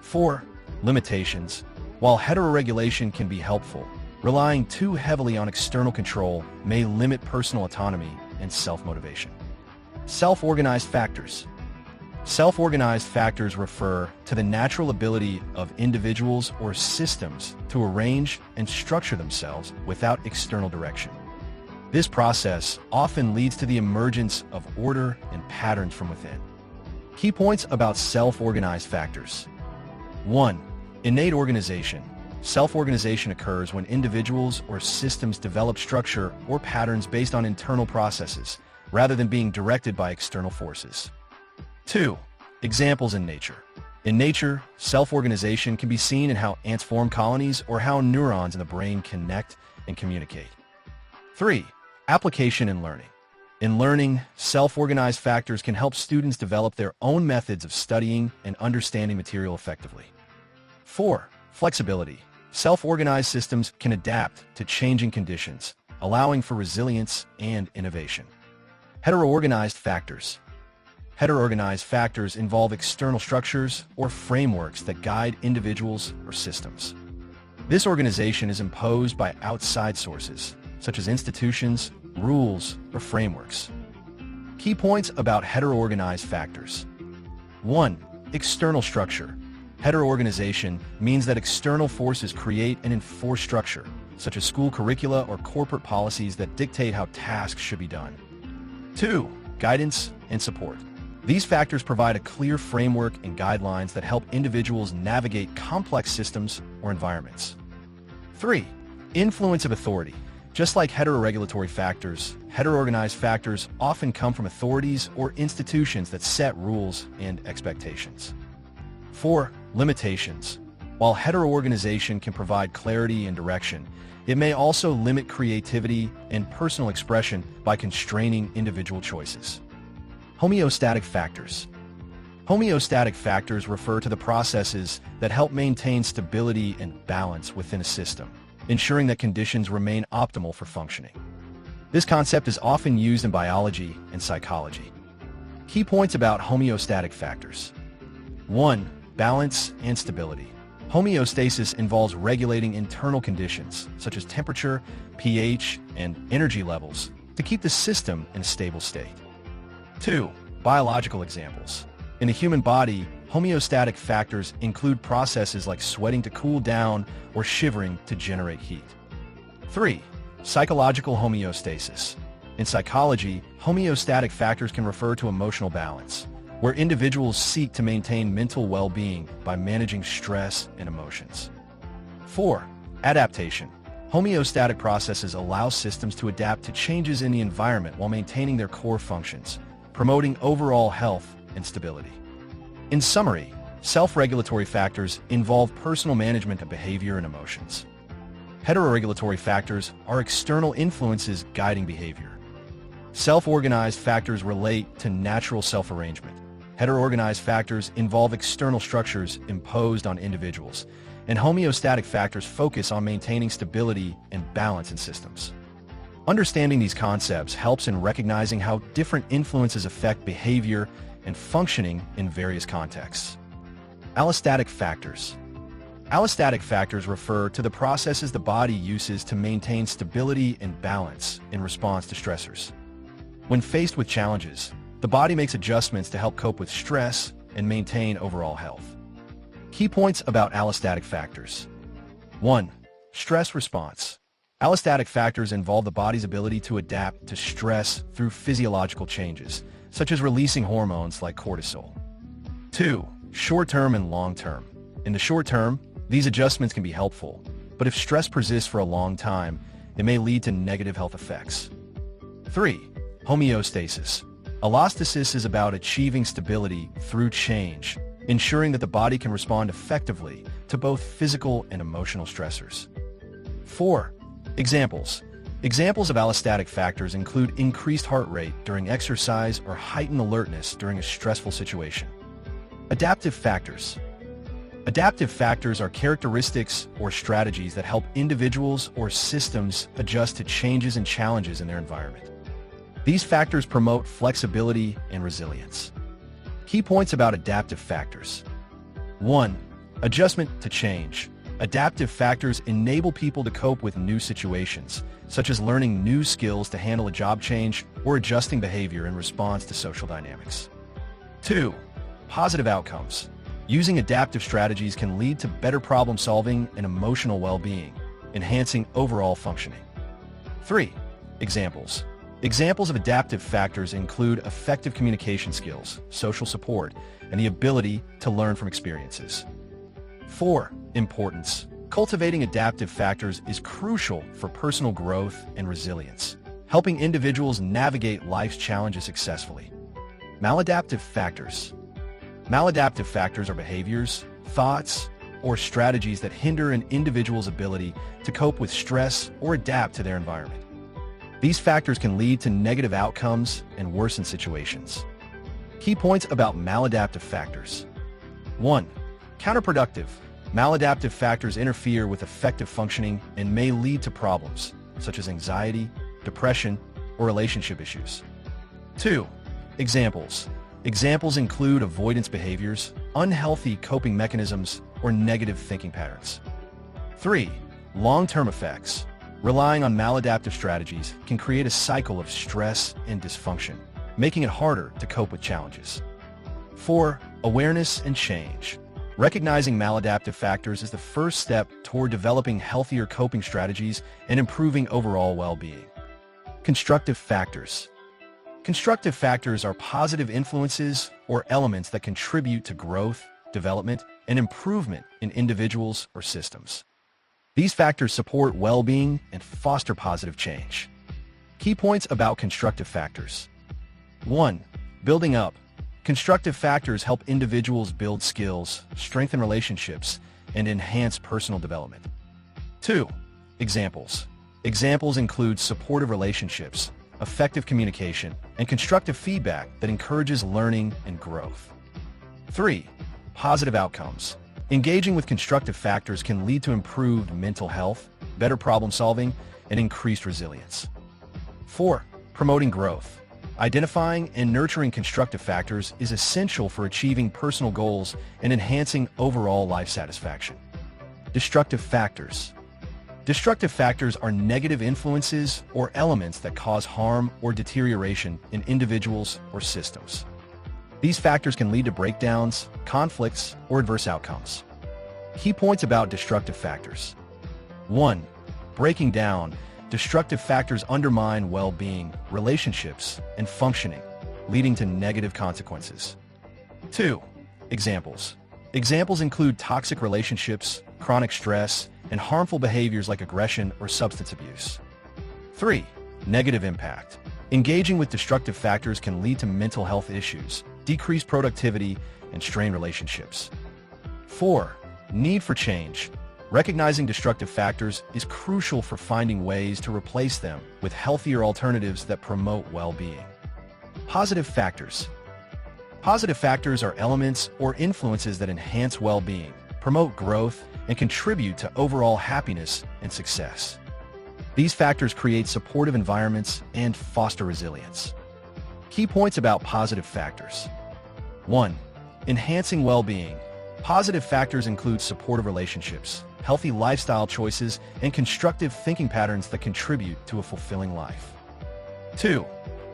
4. Limitations. While heteroregulation can be helpful, relying too heavily on external control may limit personal autonomy and self-motivation. Self-organized factors. Self-organized factors refer to the natural ability of individuals or systems to arrange and structure themselves without external direction. This process often leads to the emergence of order and patterns from within. Key points about self-organized factors. 1. Innate organization. Self-organization occurs when individuals or systems develop structure or patterns based on internal processes, rather than being directed by external forces. 2. Examples in nature. In nature, self-organization can be seen in how ants form colonies or how neurons in the brain connect and communicate. 3. Application and learning. In learning, self-organized factors can help students develop their own methods of studying and understanding material effectively. 4. Flexibility. Self-organized systems can adapt to changing conditions, allowing for resilience and innovation. Heteroorganized factors. Heteroorganized factors involve external structures or frameworks that guide individuals or systems. This organization is imposed by outside sources, such as institutions, rules, or frameworks. Key points about heteroorganized factors. 1. External structure. Heteroorganization means that external forces create and enforce structure, such as school curricula or corporate policies that dictate how tasks should be done. 2. Guidance and support. These factors provide a clear framework and guidelines that help individuals navigate complex systems or environments. 3. Influence of authority. Just like heteroregulatory factors, heteroorganized factors often come from authorities or institutions that set rules and expectations. 4. Limitations. While heteroorganization can provide clarity and direction, It may also limit creativity and personal expression by constraining individual choices. Homeostatic factors. Homeostatic factors refer to the processes that help maintain stability and balance within a system, ensuring that conditions remain optimal for functioning. This concept is often used in biology and psychology. Key points about homeostatic factors. 1. Balance and stability. Homeostasis involves regulating internal conditions, such as temperature, pH, and energy levels, to keep the system in a stable state. 2. Biological examples. In the human body, homeostatic factors include processes like sweating to cool down or shivering to generate heat. 3. Psychological homeostasis. In psychology, homeostatic factors can refer to emotional balance, where individuals seek to maintain mental well-being by managing stress and emotions. 4. Adaptation. Homeostatic processes allow systems to adapt to changes in the environment while maintaining their core functions, promoting overall health and stability. In summary, self-regulatory factors involve personal management of behavior and emotions. Heteroregulatory factors are external influences guiding behavior. Self-organized factors relate to natural self-arrangement. Heteroorganized factors involve external structures imposed on individuals, and homeostatic factors focus on maintaining stability and balance in systems. Understanding these concepts helps in recognizing how different influences affect behavior and functioning in various contexts. Allostatic factors. Allostatic factors refer to the processes the body uses to maintain stability and balance in response to stressors. When faced with challenges, the body makes adjustments to help cope with stress and maintain overall health. Key points about allostatic factors. 1. Stress response. Allostatic factors involve the body's ability to adapt to stress through physiological changes, such as releasing hormones like cortisol. 2. Short-term and long-term. In the short term, these adjustments can be helpful, but if stress persists for a long time, it may lead to negative health effects. 3. Homeostasis. Allostasis is about achieving stability through change, ensuring that the body can respond effectively to both physical and emotional stressors. 4. Examples. Examples of allostatic factors include increased heart rate during exercise or heightened alertness during a stressful situation. Adaptive factors. Adaptive factors are characteristics or strategies that help individuals or systems adjust to changes and challenges in their environment. These factors promote flexibility and resilience. Key points about adaptive factors. 1. Adjustment to change. Adaptive factors enable people to cope with new situations, such as learning new skills to handle a job change or adjusting behavior in response to social dynamics. 2. Positive outcomes. Using adaptive strategies can lead to better problem solving and emotional well-being, enhancing overall functioning. 3. Examples. Examples of adaptive factors include effective communication skills, social support, and the ability to learn from experiences. 4. Importance. Cultivating adaptive factors is crucial for personal growth and resilience, helping individuals navigate life's challenges successfully. Maladaptive factors. Maladaptive factors are behaviors, thoughts, or strategies that hinder an individual's ability to cope with stress or adapt to their environment. These factors can lead to negative outcomes and worsen situations. Key points about maladaptive factors. 1. Counterproductive. Maladaptive factors interfere with effective functioning and may lead to problems, such as anxiety, depression, or relationship issues. 2. Examples. Examples include avoidance behaviors, unhealthy coping mechanisms, or negative thinking patterns. 3. Long-term effects. Relying on maladaptive strategies can create a cycle of stress and dysfunction, making it harder to cope with challenges. 4. Awareness and change. Recognizing maladaptive factors is the first step toward developing healthier coping strategies and improving overall well-being. Constructive factors. Constructive factors are positive influences or elements that contribute to growth, development, and improvement in individuals or systems. These factors support well-being and foster positive change. Key points about constructive factors. 1. Building up. Constructive factors help individuals build skills, strengthen relationships, and enhance personal development. 2. Examples. Examples include supportive relationships, effective communication, and constructive feedback that encourages learning and growth. 3. Positive outcomes. Engaging with constructive factors can lead to improved mental health, better problem solving, and increased resilience. 4. Promoting growth. Identifying and nurturing constructive factors is essential for achieving personal goals and enhancing overall life satisfaction. Destructive factors. Destructive factors are negative influences or elements that cause harm or deterioration in individuals or systems. These factors can lead to breakdowns, conflicts, or adverse outcomes. Key points about destructive factors. 1. Breaking down. Destructive factors undermine well-being, relationships, and functioning, leading to negative consequences. 2. Examples. Examples include toxic relationships, chronic stress, and harmful behaviors like aggression or substance abuse. 3. Negative impact. Engaging with destructive factors can lead to mental health issues, decreased productivity, and strained relationships. 4. Need for change. Recognizing destructive factors is crucial for finding ways to replace them with healthier alternatives that promote well-being. Positive factors. Positive factors are elements or influences that enhance well-being, promote growth, and contribute to overall happiness and success. These factors create supportive environments and foster resilience. Key points about positive factors. 1. Enhancing well-being. Positive factors include supportive relationships, healthy lifestyle choices, and constructive thinking patterns that contribute to a fulfilling life. 2.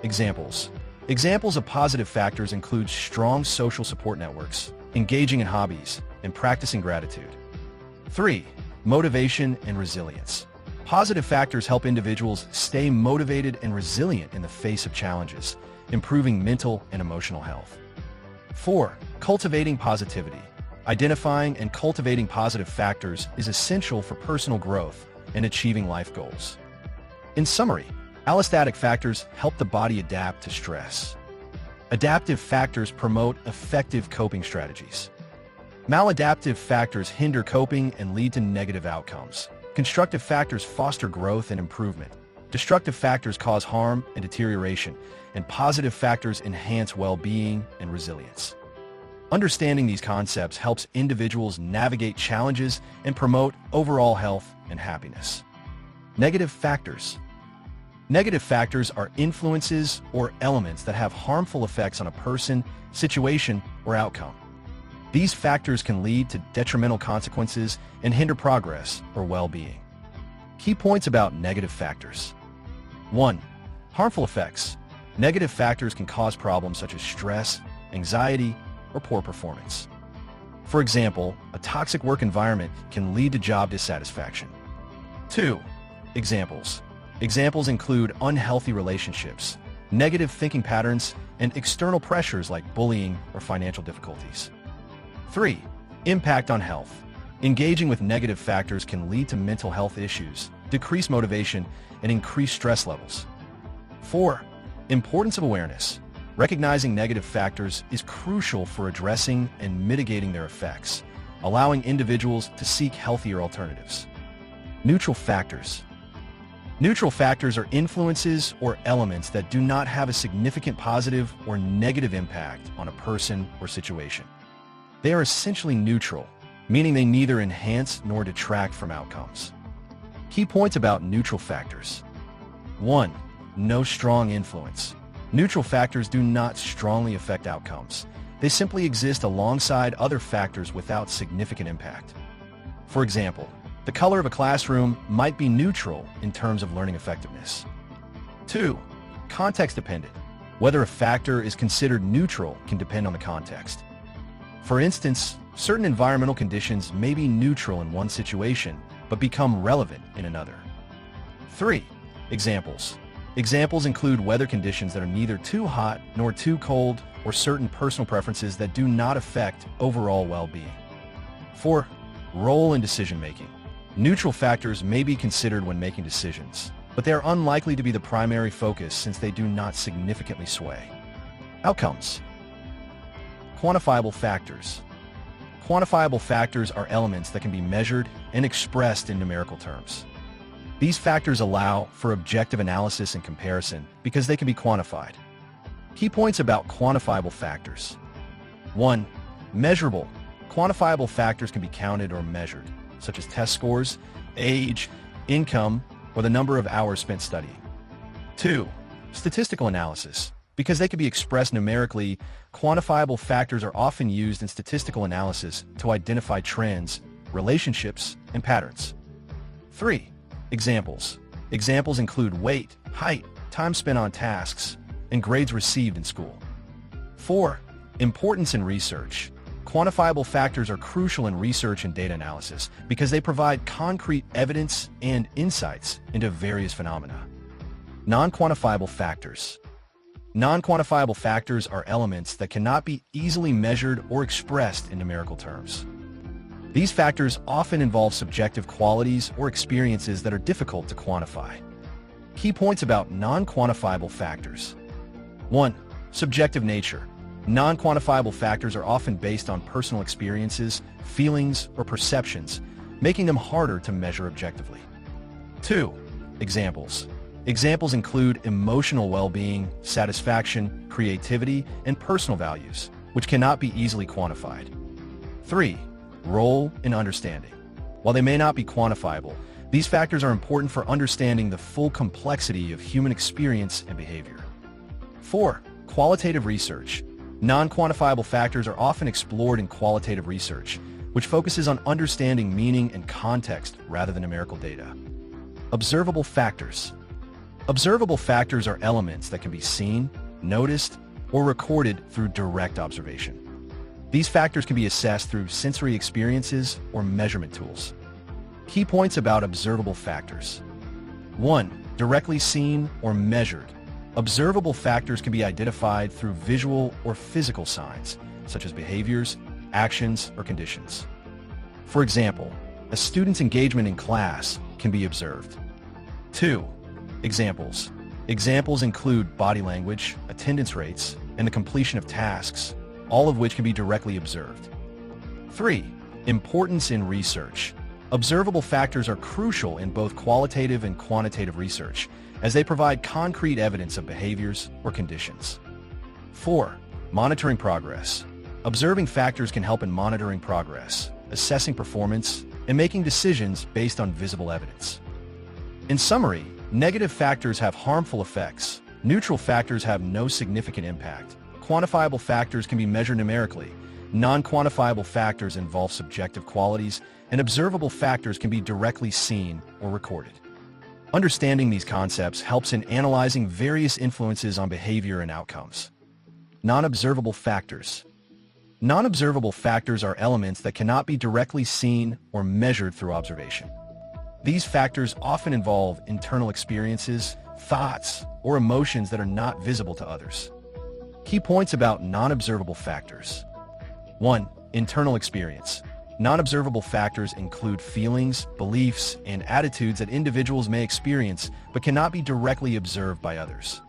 Examples. Examples of positive factors include strong social support networks, engaging in hobbies, and practicing gratitude. 3. Motivation and resilience. Positive factors help individuals stay motivated and resilient in the face of challenges, improving mental and emotional health. 4. Cultivating positivity. Identifying and cultivating positive factors is essential for personal growth and achieving life goals. In summary, allostatic factors help the body adapt to stress. Adaptive factors promote effective coping strategies. Maladaptive factors hinder coping and lead to negative outcomes. Constructive factors foster growth and improvement. Destructive factors cause harm and deterioration, and positive factors enhance well-being and resilience. Understanding these concepts helps individuals navigate challenges and promote overall health and happiness. Negative factors. Negative factors are influences or elements that have harmful effects on a person, situation, or outcome. These factors can lead to detrimental consequences and hinder progress or well-being. Key points about negative factors. 1. Harmful effects. Negative factors can cause problems such as stress, anxiety, or poor performance. For example, a toxic work environment can lead to job dissatisfaction. 2. Examples. Examples include unhealthy relationships, negative thinking patterns, and external pressures like bullying or financial difficulties. 3. Impact on health. Engaging with negative factors can lead to mental health issues, decrease motivation, and increase stress levels. 4. Importance of awareness. Recognizing negative factors is crucial for addressing and mitigating their effects, allowing individuals to seek healthier alternatives. Neutral factors. Neutral factors are influences or elements that do not have a significant positive or negative impact on a person or situation. They are essentially neutral, meaning they neither enhance nor detract from outcomes. Key points about neutral factors. 1. No strong influence. Neutral factors do not strongly affect outcomes. They simply exist alongside other factors without significant impact. For example, the color of a classroom might be neutral in terms of learning effectiveness. 2. Context dependent. Whether a factor is considered neutral can depend on the context. For instance, certain environmental conditions may be neutral in one situation, but become relevant in another. 3. Examples. Examples include weather conditions that are neither too hot nor too cold, or certain personal preferences that do not affect overall well-being. 4. Role in decision-making. Neutral factors may be considered when making decisions, but they are unlikely to be the primary focus since they do not significantly sway. Outcomes. Quantifiable factors. Quantifiable factors are elements that can be measured and expressed in numerical terms. These factors allow for objective analysis and comparison because they can be quantified. Key points about quantifiable factors. 1. Measurable. Quantifiable factors can be counted or measured, such as test scores, age, income, or the number of hours spent studying. 2. Statistical analysis. Because they can be expressed numerically, quantifiable factors are often used in statistical analysis to identify trends, relationships, and patterns. 3. Examples. Examples include weight, height, time spent on tasks, and grades received in school. 4. Importance in research. Quantifiable factors are crucial in research and data analysis because they provide concrete evidence and insights into various phenomena. Non-quantifiable factors. Non-quantifiable factors are elements that cannot be easily measured or expressed in numerical terms. These factors often involve subjective qualities or experiences that are difficult to quantify. Key points about non-quantifiable factors. 1. Subjective nature. Non-quantifiable factors are often based on personal experiences, feelings, or perceptions, making them harder to measure objectively. 2. Examples. Examples include emotional well-being, satisfaction, creativity, and personal values, which cannot be easily quantified. 3. Role and understanding. While they may not be quantifiable, these factors are important for understanding the full complexity of human experience and behavior. 4. Qualitative research. Non-quantifiable factors are often explored in qualitative research, which focuses on understanding meaning and context rather than numerical data. Observable factors. Observable factors are elements that can be seen, noticed, or recorded through direct observation. These factors can be assessed through sensory experiences or measurement tools. Key points about observable factors. 1. Directly seen or measured. Observable factors can be identified through visual or physical signs, such as behaviors, actions, or conditions. For example, a student's engagement in class can be observed. 2. Examples. Examples include body language, attendance rates, and the completion of tasks, all of which can be directly observed. 3. Importance in research. Observable factors are crucial in both qualitative and quantitative research, as they provide concrete evidence of behaviors or conditions. 4. Monitoring progress. Observing factors can help in monitoring progress, assessing performance, and making decisions based on visible evidence. In summary, negative factors have harmful effects, neutral factors have no significant impact, quantifiable factors can be measured numerically, non-quantifiable factors involve subjective qualities, and observable factors can be directly seen or recorded. Understanding these concepts helps in analyzing various influences on behavior and outcomes. Non-observable factors. Non-observable factors are elements that cannot be directly seen or measured through observation. These factors often involve internal experiences, thoughts, or emotions that are not visible to others. Key points about non-observable factors. 1. Internal experience. Non-observable factors include feelings, beliefs, and attitudes that individuals may experience but cannot be directly observed by others.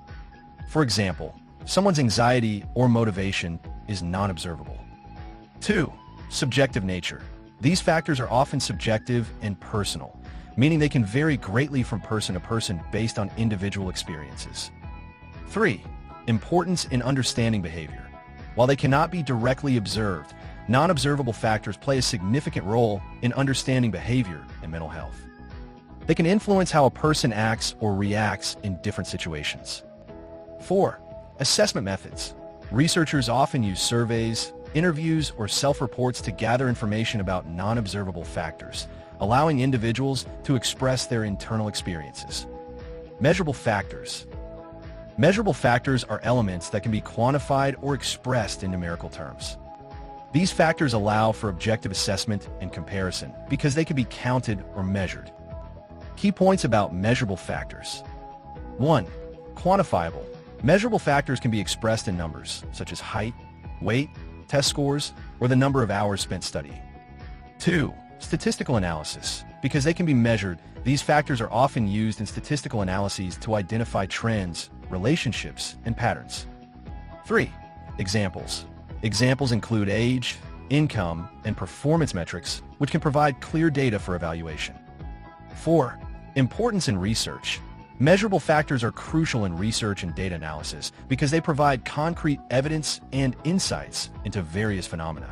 For example, someone's anxiety or motivation is non-observable. 2. Subjective nature. These factors are often subjective and personal, meaning they can vary greatly from person to person based on individual experiences. 3. Importance in understanding behavior. While they cannot be directly observed, non-observable factors play a significant role in understanding behavior and mental health. They can influence how a person acts or reacts in different situations. 4. Assessment methods. Researchers often use surveys, interviews, or self-reports to gather information about non-observable factors, allowing individuals to express their internal experiences. Measurable factors. Measurable factors are elements that can be quantified or expressed in numerical terms. These factors allow for objective assessment and comparison because they can be counted or measured. Key points about measurable factors. 1. Quantifiable. Measurable factors can be expressed in numbers, such as height, weight, test scores, or the number of hours spent studying. 2. Statistical analysis. Because they can be measured, these factors are often used in statistical analyses to identify trends, relationships, and patterns. 3. Examples. Examples include age, income, and performance metrics, which can provide clear data for evaluation. 4. Importance in research. Measurable factors are crucial in research and data analysis because they provide concrete evidence and insights into various phenomena.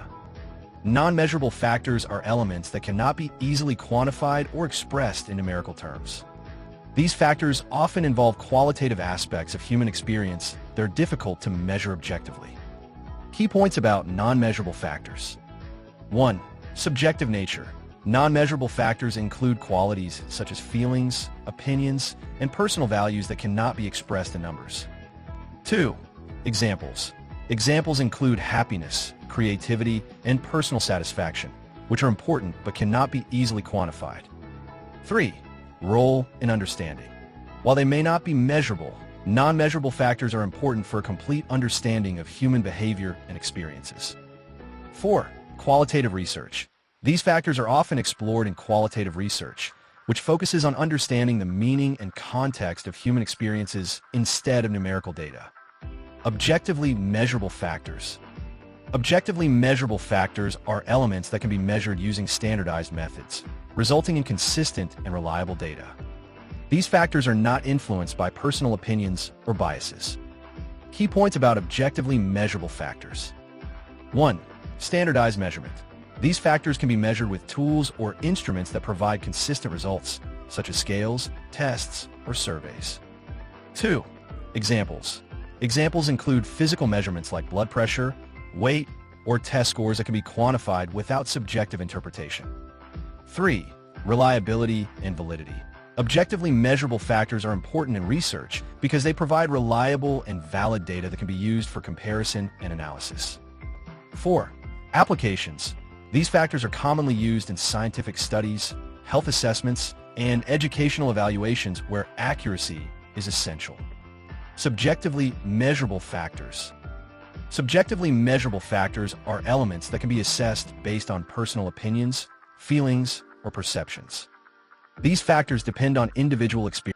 Non-measurable factors are elements that cannot be easily quantified or expressed in numerical terms. These factors often involve qualitative aspects of human experience that are difficult to measure objectively. Key points about non-measurable factors. 1. Subjective nature. Non-measurable factors include qualities such as feelings, opinions, and personal values that cannot be expressed in numbers. 2. Examples. Examples include happiness, creativity, and personal satisfaction, which are important but cannot be easily quantified. 3. Role and understanding. While they may not be measurable, non-measurable factors are important for a complete understanding of human behavior and experiences. 4. Qualitative research. These factors are often explored in qualitative research, which focuses on understanding the meaning and context of human experiences instead of numerical data. Objectively measurable factors. Objectively measurable factors are elements that can be measured using standardized methods, resulting in consistent and reliable data. These factors are not influenced by personal opinions or biases. Key points about objectively measurable factors. 1. Standardized measurement. These factors can be measured with tools or instruments that provide consistent results, such as scales, tests, or surveys. 2. Examples. Examples include physical measurements like blood pressure, weight, or test scores that can be quantified without subjective interpretation. 3. Reliability and validity. Objectively measurable factors are important in research because they provide reliable and valid data that can be used for comparison and analysis. 4. Applications. These factors are commonly used in scientific studies, health assessments, and educational evaluations where accuracy is essential. Subjectively measurable factors. Subjectively measurable factors are elements that can be assessed based on personal opinions, feelings, or perceptions. These factors depend on individual experience.